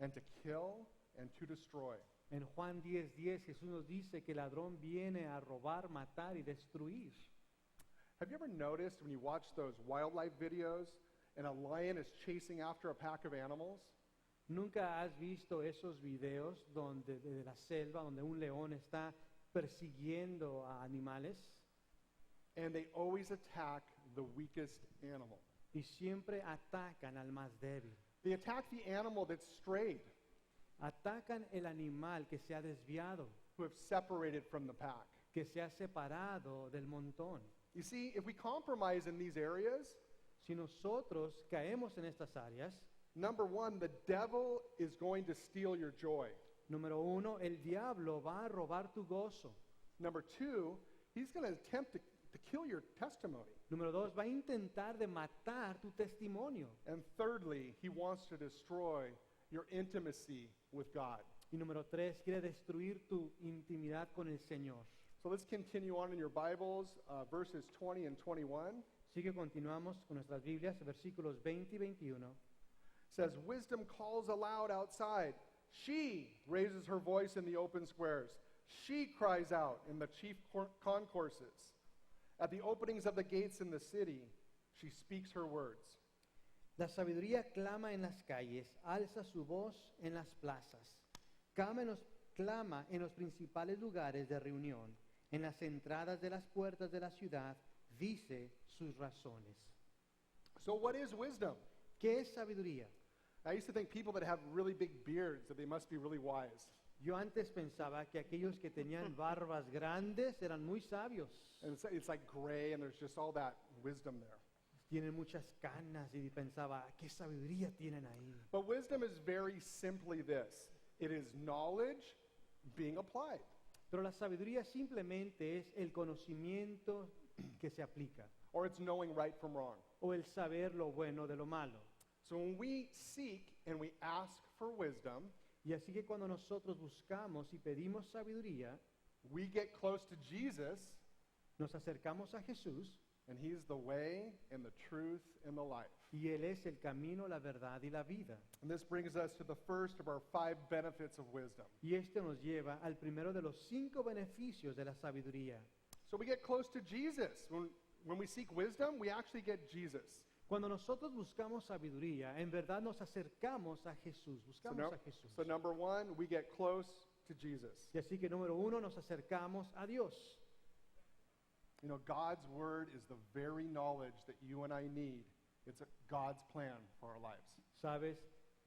and to kill and to destroy. En Juan 10:10 Jesús nos dice que el ladrón viene a robar, matar y destruir. Have you ever noticed when you watch those wildlife videos and a lion is chasing after a pack of animals? ¿Nunca has visto esos videos de la selva donde un león está persiguiendo a animales? And they always attack the weakest animal. Y siempre atacan al más débil. They attack the animal that's strayed, Atacan el animal que se ha desviado, who have separated from the pack. que se ha separado del montón. You see, if we compromise in these areas, Si nosotros caemos en estas áreas, number one, the devil is going to steal your joy. número uno, el diablo va a robar tu gozo. Number two, he's going to attempt to kill your testimony. Número dos, va a intentar de matar tu testimonio. And thirdly, he wants to destroy your intimacy with God. Y número tres, quiere destruir tu intimidad con el Señor. So let's continue on in your Bibles, verses 20 and 21. Así que continuamos con nuestras Biblias, versículos 20 y 21. Says, wisdom calls aloud outside. She raises her voice in the open squares. She cries out in the chief concourses. At the openings of the gates in the city, she speaks her words. La sabiduría clama en las calles, alza su voz en las plazas. Clama en los principales lugares de reunión, en las entradas de las puertas de la ciudad, dice sus razones. So what is wisdom? ¿Qué es sabiduría? I used to think people that have really big beards, that they must be really wise. Yo antes pensaba que aquellos que tenían barbas grandes eran muy sabios. And it's like gray, and there's just all that wisdom there. Tienen muchas canas y pensaba, ¿qué sabiduría tienen ahí? But wisdom is very simply this. It is knowledge being applied. Pero la sabiduría simplemente es el conocimiento que se aplica, Or it's knowing right from wrong. o el saber lo bueno de lo malo. So when we seek and we ask for wisdom, Y así que cuando nosotros buscamos y pedimos sabiduría, we get close to Jesus, nos acercamos a Jesús, and he's the way and the truth and the life. y Él es el camino, la verdad y la vida. And this brings us to the first of our 5 benefits of wisdom. Y esto nos lleva al primero de los 5 beneficios de la sabiduría. So we get close to Jesus. When we seek wisdom, we actually get Jesus. Cuando nosotros buscamos sabiduría, en verdad nos acercamos a Jesús, So, buscamos a Jesús. so number 1, we get close to Jesus. Y así que número 1, nos acercamos a Dios. You know, God's word is the very knowledge that you and I need. It's God's plan for our lives. Sabes,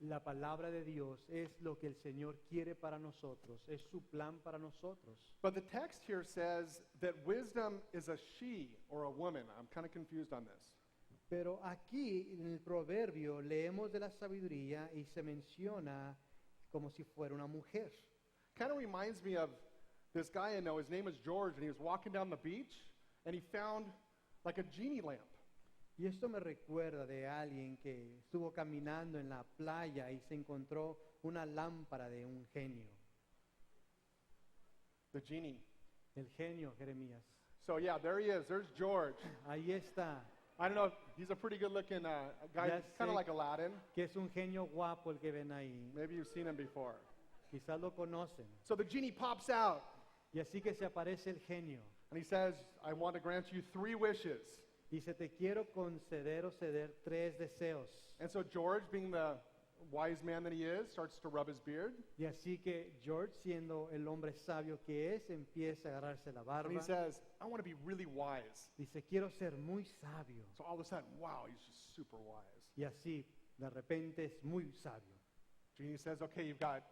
la palabra de Dios es lo que el Señor quiere para nosotros, es su plan para nosotros. But the text here says that wisdom is a she or a woman. I'm kind of confused on this. Pero aquí en el proverbio leemos de la sabiduría y se menciona como si fuera una mujer. Kind of reminds me of this guy I know. His name is George, and he was walking down the beach, and he found like a genie lamp. Y esto me recuerda de alguien que estuvo caminando en la playa y se encontró una lámpara de un genio. The genie. El genio Jeremías. So yeah, there he is. There's George. Ahí está, I don't know. He's a pretty good-looking guy, Ya kind sé. of like Aladdin. que es un genio guapo el que ven ahí. Maybe you've seen him before. Quizás lo conocen. So the genie pops out, Y así que se aparece el genio. and he says, "I want to grant you 3 wishes." Dice, te quiero conceder o ceder 3 deseos. And so George, being the wise man that he is, starts to rub his beard. Y así que George, siendo el hombre sabio que es, empieza a agarrarse la And he barba. says, I want to be really wise. Dice, quiero ser muy sabio. So all of a sudden, wow, he's just super wise. Y así, de repente, es muy sabio. Genie says, okay, you've got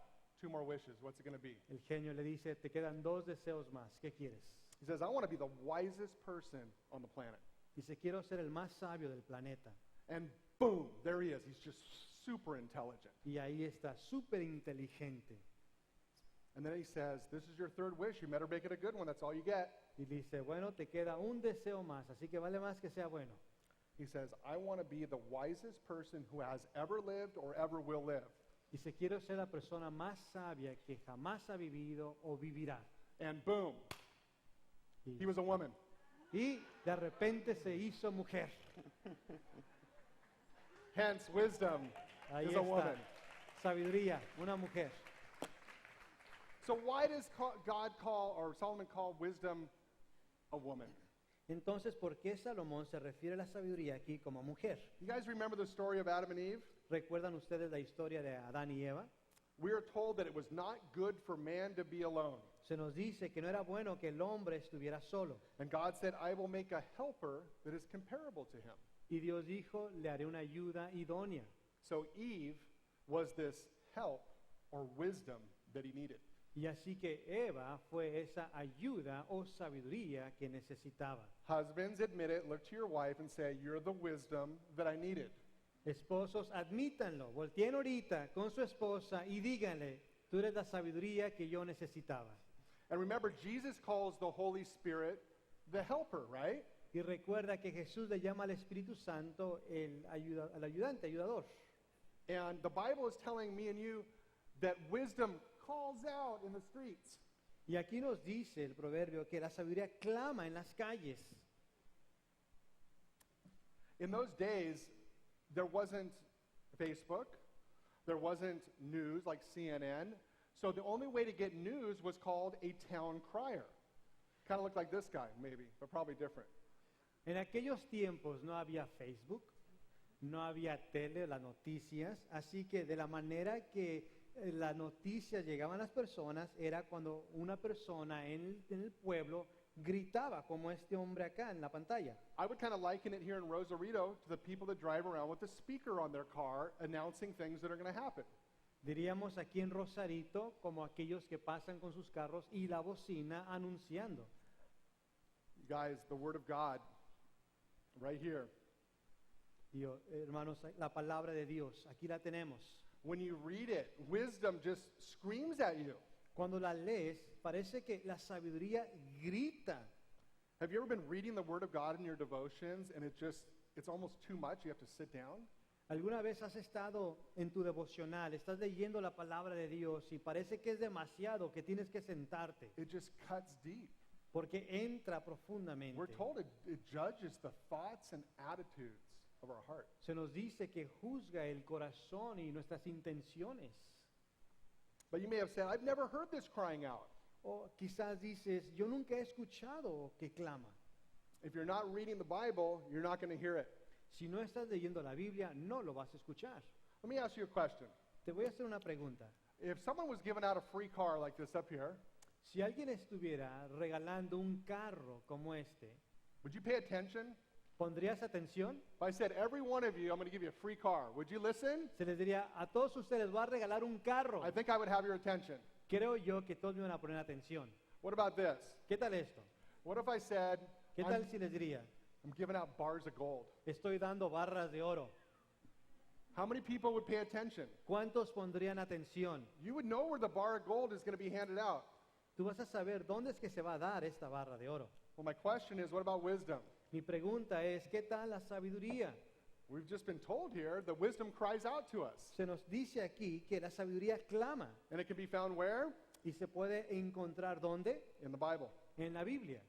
2 more wishes. What's it going to be? El genio le dice, te quedan 2 deseos más. ¿Qué quieres? He says, I want to be the wisest person on the planet. Dice, quiero ser el más sabio del planeta. And boom, there he is. He's just super intelligent. Y ahí está, súper inteligente. And then he says, this is your 3rd wish. You better make it a good one. That's all you get. Y dice, bueno, te queda un deseo más, así que vale más que sea bueno. He says, I want to be the wisest person who has ever lived or ever will live. Dice, quiero ser la persona más sabia que jamás ha vivido o vivirá. And boom, Y, he was a woman. y de repente se hizo mujer. Hence, wisdom Ahí is a woman. está, sabiduría, una mujer. So why does God call, or Solomon call wisdom a woman? Entonces, ¿por qué Salomón se refiere a la sabiduría aquí como mujer? You guys remember the story of Adam and Eve? ¿Recuerdan ustedes la historia de Adán y Eva? We are told that it was not good for man to be alone. Se nos dice que no era bueno que el hombre estuviera solo. And God said, I will make a helper that is comparable to him. Y Dios dijo, le haré una ayuda idónea. So Eve was this help or wisdom that he needed. Y así que Eva fue esa ayuda o sabiduría que necesitaba. Husbands, admit it, look to your wife and say, you're the wisdom that I needed. Esposos, admítanlo, volteen ahorita con su esposa y díganle, tú eres la sabiduría que yo necesitaba. And remember, Jesus calls the Holy Spirit the helper, right? Y recuerda que Jesús le llama al Espíritu Santo el ayudante, ayudador. And the Bible is telling me and you that wisdom calls out in the streets. Y aquí nos dice el proverbio que la sabiduría clama en las calles. In those days, there wasn't Facebook, there wasn't news like CNN, so the only way to get news was called a town crier. Kind of looked like this guy, maybe, but probably different. En aquellos tiempos no había Facebook, no había tele, las noticias, así que de la manera que las noticias llegaban a las personas era cuando una persona en el pueblo gritaba como este hombre acá en la pantalla. I would kind of liken it here in Rosarito to the people that drive around with a speaker on their car announcing things that are going to happen. Diríamos aquí en Rosarito como aquellos que pasan con sus carros y la bocina anunciando. You guys, the Word of God, right here. Dios, hermanos, la palabra de Dios, aquí la tenemos. When you read it, wisdom just screams at you. Cuando la lees, parece que la sabiduría grita. Have you ever been reading the Word of God in your devotions and it's almost too much? You have to sit down? ¿Alguna vez has estado en tu devocional, estás leyendo la palabra de Dios y parece que es demasiado, que tienes que sentarte? It just cuts deep. Porque entra profundamente. We're told it judges the thoughts and attitudes of our heart. Se nos dice que juzga el corazón y nuestras intenciones. But you may have said, I've never heard this crying out. O quizás dices, yo nunca he escuchado que clama. If you're not reading the Bible, you're not going to hear it. Si no estás leyendo la Biblia, no lo vas a escuchar. Let me ask you a question. Te voy a hacer una pregunta. If someone was giving out a free car like this up here, Si alguien estuviera regalando un carro como este, would you pay attention? ¿pondrías atención? If I said, every one of you, I'm going to give you a free car, would you listen? Se les diría, a todos ustedes voy a regalar un carro. I think I would have your attention. Creo yo que todos me van a poner atención. What about this? ¿Qué tal esto? What if I said, ¿Qué tal si les diría, I'm giving out bars of gold? estoy dando barras de oro? How many people would pay attention? ¿Cuántos pondrían atención? You would know where the bar of gold is going to be handed out. Tú vas a saber dónde es que se va a dar esta barra de oro. Well, my question is, what about wisdom? Mi pregunta es, ¿qué tal la sabiduría? We've just been told here that wisdom cries out to us. Se nos dice aquí que la sabiduría clama And it can be found where? y se puede encontrar ¿dónde? In the Bible. En la Biblia.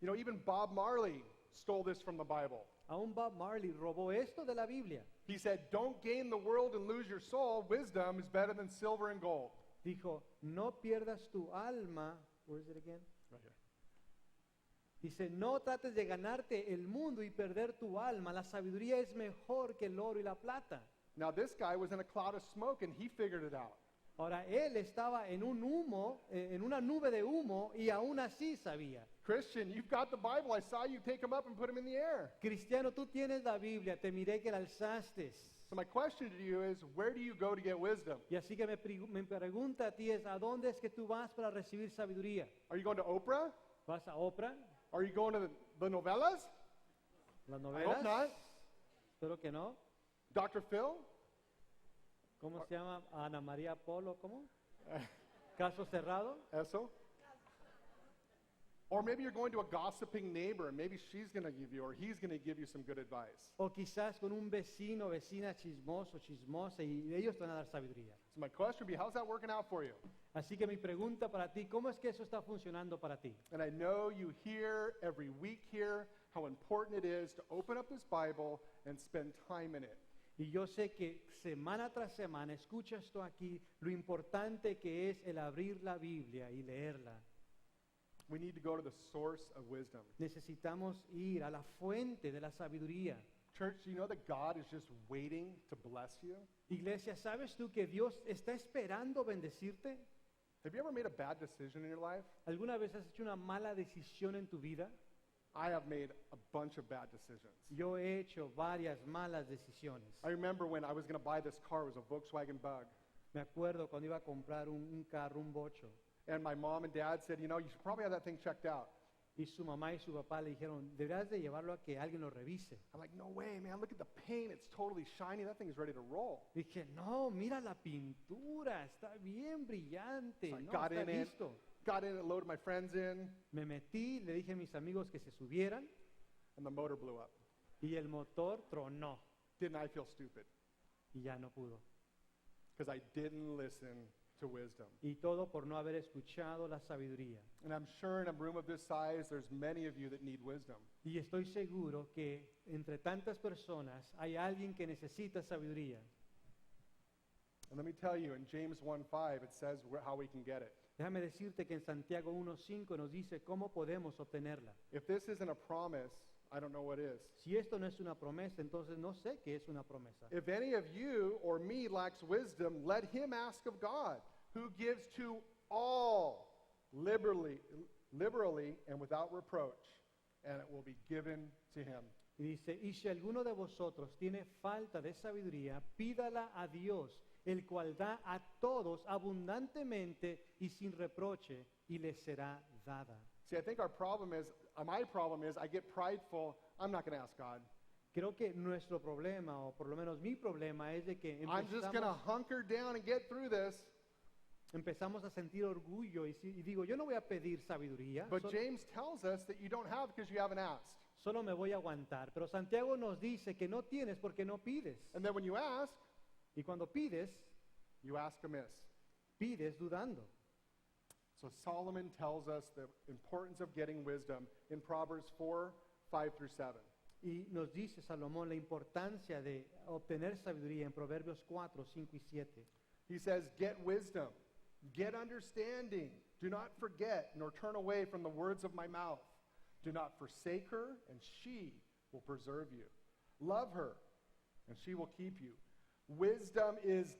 You know, even Bob Marley stole this from the Bible. Aún Bob Marley robó esto de la Biblia. He said, don't gain the world and lose your soul. Wisdom is better than silver and gold. Dijo, no pierdas tu alma. Where is it again? Right here. Dice, no trates de ganarte el mundo y perder tu alma. La sabiduría es mejor que el oro y la plata. Now, this guy was in a cloud of smoke and he figured it out. Ahora, él estaba en un humo, en una nube de humo, y aún así sabía. Christian, you've got the Bible. I saw you take him up and put him in the air. Cristiano, tú tienes la Biblia, te miré que la alzaste. So, my question to you is where do you go to get wisdom? Y así que me pregunta a ti es, ¿a dónde es que tú vas para recibir sabiduría? Are you going to Oprah? ¿Vas a Oprah? Are you going to the novellas? ¿Las I novelas? hope not. Espero que no. Dr. Phil? ¿Cómo se llama? Ana María Polo, ¿cómo? ¿Caso cerrado? Eso? Or maybe you're going to a gossiping neighbor and maybe she's going to give you or he's going to give you some good advice. O quizás con un vecino, vecina chismoso, chismosa, y ellos te van a dar sabiduría. So my question would be, how's that working out for you? Así que mi pregunta para ti, ¿cómo es que eso está funcionando para ti? And I know you hear every week here how important it is to open up this Bible and spend time in it. Y yo sé que semana tras semana escucha esto aquí, lo importante que es el abrir la Biblia y leerla. We need to go to the source of wisdom. Necesitamos ir a la fuente de la sabiduría. Church, do you know that God is just waiting to bless you? Iglesia, ¿sabes tú que Dios está esperando bendecirte? Have you ever made a bad decision in your life? ¿Alguna vez has hecho una mala decisión en tu vida? I have made a bunch of bad decisions. Yo he hecho varias malas decisiones. I remember when I was going to buy this car, it was a Volkswagen Bug. Me acuerdo cuando iba a comprar un carro, un bocho, And my mom and dad said, you know, you should probably have that thing checked out. y su mamá y su papá le dijeron, deberás de llevarlo a que alguien lo revise. I'm like, no way, man, look at the paint. It's totally shiny. That thing is ready to roll. Dije, no, mira la pintura, está bien brillante, So I no, got está in it. listo. Got in and loaded my friends in, Me metí, le dije a mis amigos que se subieran and the motor blew up. y el motor tronó Didn't I feel stupid? y ya no pudo. Because I didn't listen to wisdom. Y todo por no haber escuchado la sabiduría. And I'm sure in a room of this size, there's many of you that need wisdom. Y estoy seguro que entre tantas personas hay alguien que necesita sabiduría. And let me tell you, in James 1:5, it says how we can get it. Déjame decirte que en Santiago 1.5 nos dice cómo podemos obtenerla. If this isn't a promise, I don't know what is. Si esto no es una promesa, entonces no sé qué es una promesa. If any of you or me lacks wisdom, let him ask of God, who gives to all liberally and without reproach, and it will be given to him. Y dice, y si alguno de vosotros tiene falta de sabiduría, pídala a Dios, el cual da a todos abundantemente y sin reproche, y le será dada. See, I think our problem is, my problem is, I get prideful. I'm not going to ask God. Creo que nuestro problema, o por lo menos mi problema, es de que I'm just going to hunker down and get through this. empezamos a sentir orgullo y digo, yo no voy a pedir sabiduría, But James tells us that you don't have because you haven't asked. solo me voy a aguantar. Pero Santiago nos dice que no tienes porque no pides. And then when you ask, Y cuando pides, you ask amiss. pides dudando. So Solomon tells us the importance of getting wisdom in Proverbs 4:5-7. Y nos dice Salomón la importancia de obtener sabiduría en Proverbios 4, 5 y 7. He says, get wisdom, get understanding. Do not forget nor turn away from the words of my mouth. Do not forsake her, and she will preserve you. Love her, and she will keep you. Wisdom is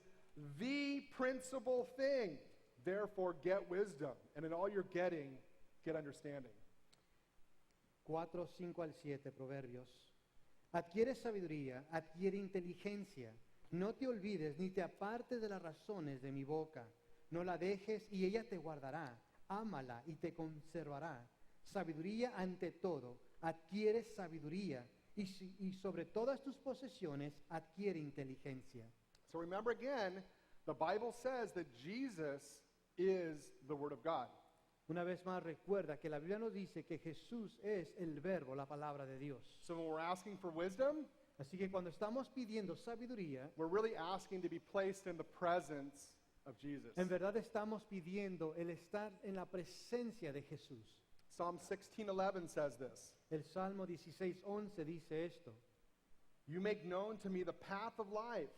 the principal thing. Therefore, get wisdom, and in all you're getting, get understanding. 4, 5 al 7, Proverbios. Adquiere sabiduría, adquiere inteligencia. No te olvides ni te apartes de las razones de mi boca. No la dejes y ella te guardará. Ámala y te conservará. Sabiduría ante todo. Adquiere sabiduría. Y sobre todas tus posesiones adquiere inteligencia. So remember again, the Bible says that Jesus is the Word of God. Una vez más recuerda que la Biblia nos dice que Jesús es el verbo, la palabra de Dios. So when we're asking for wisdom, Así que cuando estamos pidiendo sabiduría, we're really asking to be placed in the presence of Jesus. en verdad estamos pidiendo el estar en la presencia de Jesús. Psalm 16:11 says this. El Salmo 16:11 dice esto. You make known to me the path of life.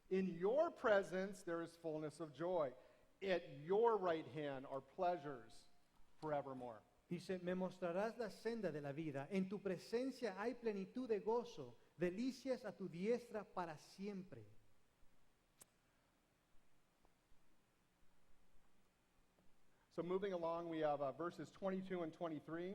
In your presence there is fullness of joy. At your right hand are pleasures forevermore. Dice, me mostrarás la senda de la vida. En tu presencia hay plenitud de gozo, delicias a tu diestra para siempre. So moving along, we have verses 22 and 23.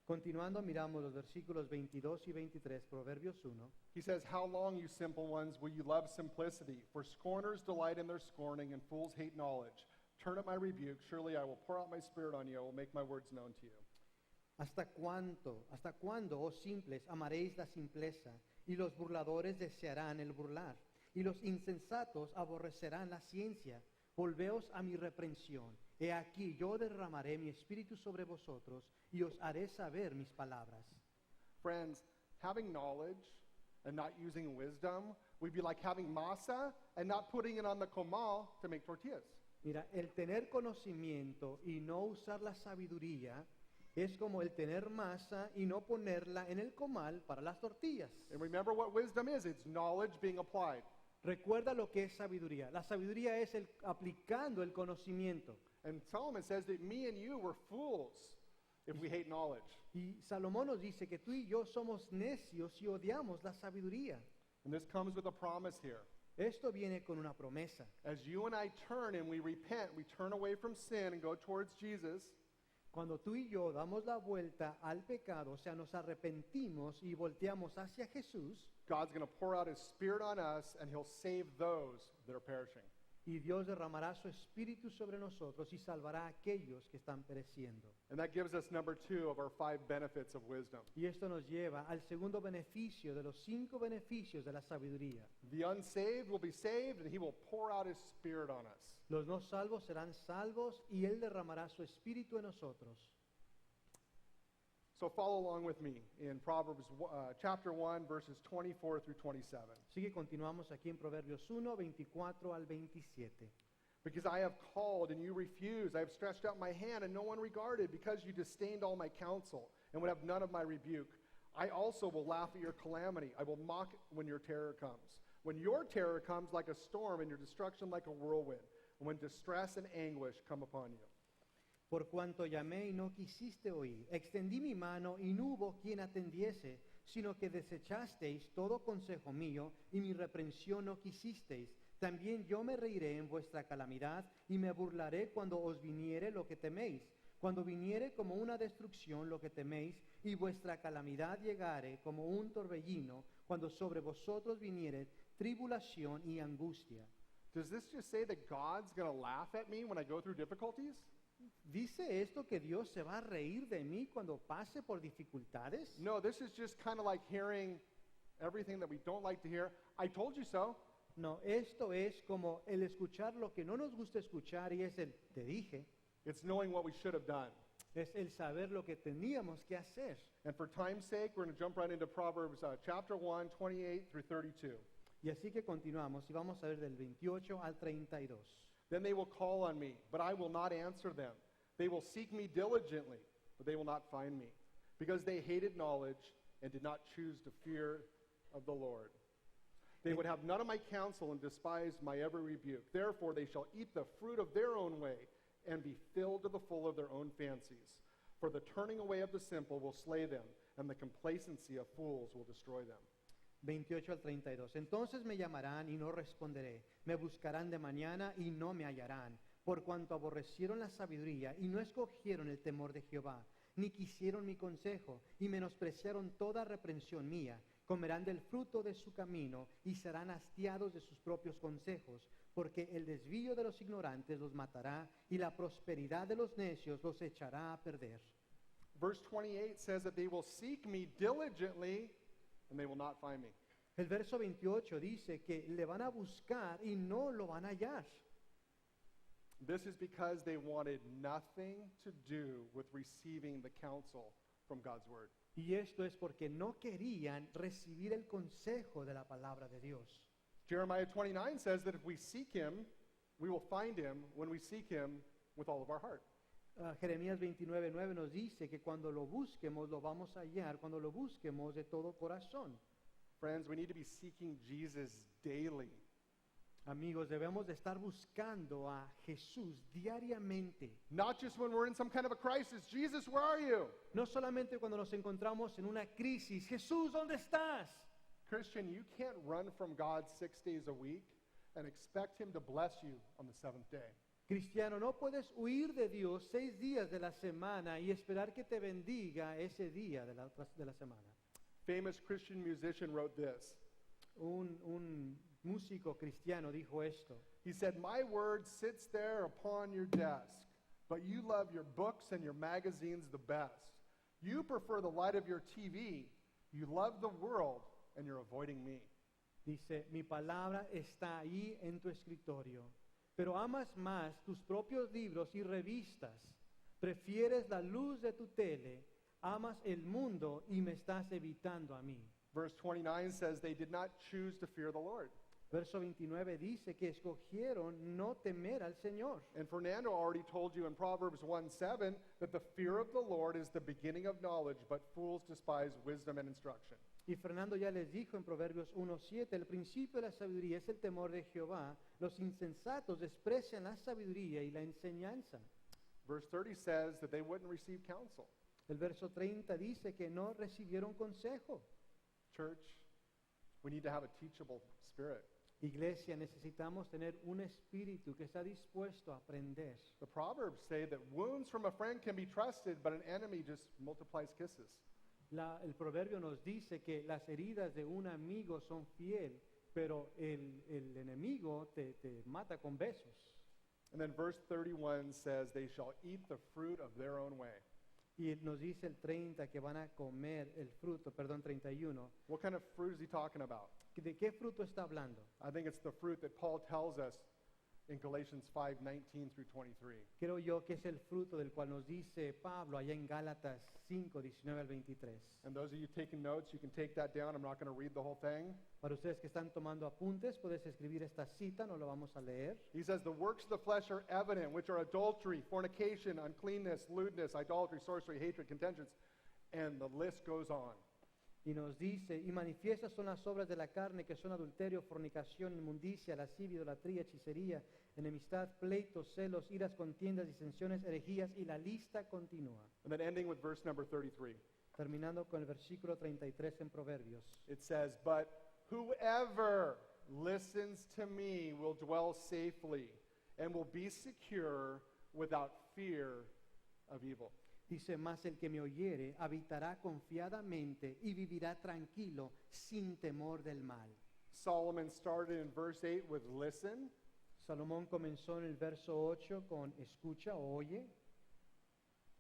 Continuando, miramos los versículos 22 y 23, Proverbios 1. He says, "How long, you simple ones, will you love simplicity? For scorners delight in their scorning, and fools hate knowledge. Turn at my rebuke. Surely I will pour out my spirit on you. I will make my words known to you." ¿Hasta cuándo, oh simples, amaréis la simpleza? Y los burladores desearán el burlar. Y los insensatos aborrecerán la ciencia. Volveos a mi reprensión. He aquí, yo derramaré mi espíritu sobre vosotros, y os haré saber mis palabras. Friends, having knowledge and not using wisdom would be like having masa and not putting it on the comal to make tortillas. Mira, el tener conocimiento y no usar la sabiduría es como el tener masa y no ponerla en el comal para las tortillas. And remember what wisdom is. It's knowledge being applied. Recuerda lo que es sabiduría. La sabiduría es el aplicando el conocimiento. And Solomon says that me and you were fools if we hate knowledge. Y Salomón nos dice que tú y yo somos necios y odiamos la sabiduría. And this comes with a promise here. Esto viene con una promesa. As you and I turn and we repent, we turn away from sin and go towards Jesus, Cuando tú y yo damos la vuelta al pecado, o sea, nos arrepentimos y volteamos hacia Jesús, God's going to pour out his spirit on us and he'll save those that are perishing. y Dios derramará su espíritu sobre nosotros y salvará a aquellos que están pereciendo. And that gives us number 2 of our 5 benefits of wisdom. Y esto nos lleva al segundo beneficio de los 5 beneficios de la sabiduría. The unsaved will be saved and he will pour out his spirit on us. Los no salvos serán salvos y Él derramará su espíritu en nosotros. So follow along with me in Proverbs chapter 1, verses 24 through 27. Así que continuamos aquí en Proverbios 1, 24 al 27. Because I have called and you refused. I have stretched out my hand and no one regarded. Because you disdained all my counsel and would have none of my rebuke. I also will laugh at your calamity. I will mock when your terror comes. When your terror comes like a storm and your destruction like a whirlwind. When distress and anguish come upon you. Por cuanto llamé y no quisiste oír, extendí mi mano y no hubo quien atendiese, sino que desechasteis todo consejo mío y mi reprensión no quisisteis. También yo me reiré en vuestra calamidad y me burlaré cuando os viniere lo que teméis. Cuando viniere como una destrucción lo que teméis y vuestra calamidad llegare como un torbellino, cuando sobre vosotros viniere tribulación y angustia. Does this just say that God's going to laugh at me when I go through difficulties? ¿Dice esto que Dios se va a reír de mí cuando pase por dificultades? No, this is just kind of like hearing everything that we don't like to hear. I told you so. No, esto es como el escuchar lo que no nos gusta escuchar y es el te dije, It's knowing what we should have done. es el saber lo que teníamos que hacer. And for time's sake, we're going to jump right into Proverbs chapter 1, 28 through 32. Y así que continuamos y vamos a ver del 28 al 32. Then they will call on me, but I will not answer them. They will seek me diligently, but they will not find me, because they hated knowledge and did not choose to fear of the Lord. They would have none of my counsel and despised my every rebuke. Therefore they shall eat the fruit of their own way and be filled to the full of their own fancies. For the turning away of the simple will slay them, and the complacency of fools will destroy them. 28 al 32. Entonces me llamarán y no responderé. Me buscarán de mañana y no me hallarán. Por cuanto aborrecieron la sabiduría y no escogieron el temor de Jehová, ni quisieron mi consejo y menospreciaron toda reprensión mía. Comerán del fruto de su camino y serán hastiados de sus propios consejos, porque el desvío de los ignorantes los matará y la prosperidad de los necios los echará a perder. Verse 28 says that they will seek me diligently, and they will not find me. El verso 28 dice que le van a buscar y no lo van a hallar. This is because they wanted nothing to do with receiving the counsel from God's word. Y esto es porque no querían recibir el consejo de la palabra de Dios. Jeremiah 29 says that if we seek him, we will find him when we seek him with all of our heart. Jeremías 29:9 nos dice que cuando lo busquemos lo vamos a hallar, cuando lo busquemos de todo corazón. Friends, we need to be seeking Jesus daily. Amigos, debemos de estar buscando a Jesús diariamente. Not just when we're in some kind of a crisis. Jesus, where are you? No solamente cuando nos encontramos en una crisis. Jesús, ¿dónde estás? Christian, you can't run from God 6 days a week and expect him to bless you on the seventh day. Cristiano, no puedes huir de Dios 6 días de la semana y esperar que te bendiga ese día de la semana. Famous Christian musician wrote this. Un músico cristiano dijo esto. He said, "My word sits there upon your desk, but you love your books and your magazines the best. You prefer the light of your TV. You love the world, and you're avoiding me." Dice, mi palabra está ahí en tu escritorio, pero amas más tus propios libros y revistas. Prefieres la luz de tu tele, amas el mundo y me estás evitando a mí. Verse 29 says they did not choose to fear the Lord. Verso 29 dice que escogieron no temer al Señor. And Fernando already told you in Proverbs 1:7 that the fear of the Lord is the beginning of knowledge, but fools despise wisdom and instruction. Y Fernando ya les dijo en Proverbios 1:7, el principio de la sabiduría es el temor de Jehová. Los insensatos desprecian la sabiduría y la enseñanza. Verse 30 says that they wouldn't receive counsel. El verso 30 dice que no recibieron consejo. Church, we need to have a teachable spirit. Iglesia, necesitamos tener un espíritu que está dispuesto a aprender. The Proverbs say that wounds from a friend can be trusted, but an enemy just multiplies kisses. El proverbio nos dice que las heridas de un amigo son fiel, pero el enemigo te mata con besos. And then verse 31 says they shall eat the fruit of their own way. Y nos dice el 30 que van a comer el fruto, perdón, 31. What kind of fruit is he talking about? ¿De qué fruto está hablando? I think it's the fruit that Paul tells us in Galatians 5:19 through 23. Creo yo que es el fruto del cual nos dice Pablo allá en Gálatas 5, 19 al 23. And those of you taking notes, you can take that down. I'm not going to read the whole thing. Para ustedes que están tomando apuntes, puedes escribir esta cita, no lo vamos a leer. He says, "The works of the flesh are evident, which are adultery, fornication, uncleanness, lewdness, idolatry, sorcery, hatred, contentions," and the list goes on. Y nos dice, y manifiestas son las obras de la carne, que son adulterio, fornicación, inmundicia, lascivia, idolatría, hechicería, enemistad, pleitos, celos, iras, contiendas, disensiones, herejías, y la lista continúa. And then ending with verse number 33. Terminando con el versículo 33 en Proverbios. It says, "But whoever listens to me will dwell safely and will be secure without fear of evil." Dice, mas el que me oyere habitará confiadamente y vivirá tranquilo sin temor del mal. Solomon started in verse 8 with listen, Salomón comenzó en el verso 8 con escucha o oye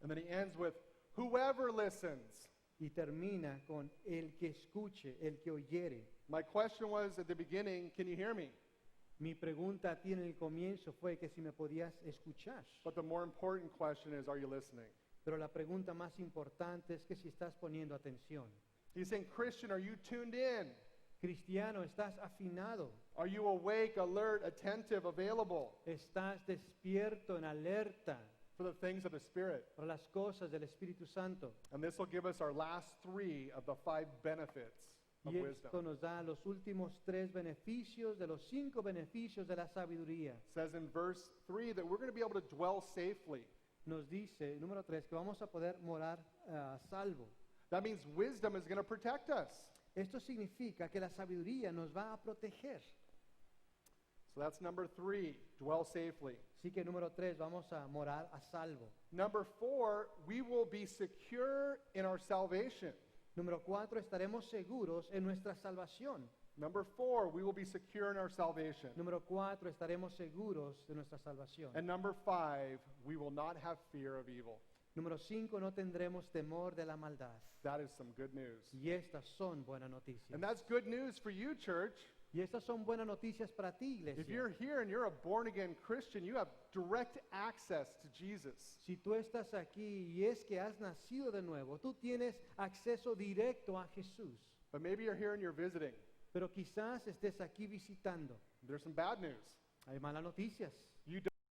and then he ends with whoever listens. y termina con el que escuche, el que oyere. My question was at the beginning, can you hear me? Mi pregunta a ti en el comienzo fue que si me podías escuchar. But the more important question is, are you listening? Pero la pregunta más importante es que si estás poniendo atención. He's saying, Christian, are you tuned in? Cristiano, ¿estás afinado? Are you awake, alert, attentive, available ¿Estás despierto, en alerta for the things of the Spirit? para las cosas del Espíritu Santo? And this will give us our last 3 of the 5 benefits of Y esto wisdom. nos da los últimos 3 beneficios de los 5 beneficios de la sabiduría. It says in verse 3 that we're going to be able to dwell safely. Nos dice, número 3, que vamos a poder morar a salvo. That means wisdom is going to protect us. Esto significa que la sabiduría nos va a proteger. So that's number 3, dwell safely. Así que número 3, vamos a morar a salvo. Number 4, we will be secure in our salvation. Número 4, estaremos seguros en nuestra salvación. Number 4, we will be secure in our salvation. Número 4, estaremos seguros de nuestra salvación. And number 5, we will not have fear of evil. Número 5, no tendremos temor de la maldad. That is some good news. Y estas son buenas noticias. And that's good news for you, church. Y estas son buenas noticias para ti, iglesia. If you're here and you're a born-again Christian, you have direct access to Jesus. Si tú estás aquí y es que has nacido de nuevo, tú tienes acceso directo a Jesús. But maybe you're here and you're visiting. Pero quizás estés aquí visitando. There's some bad news. Hay malas noticias. You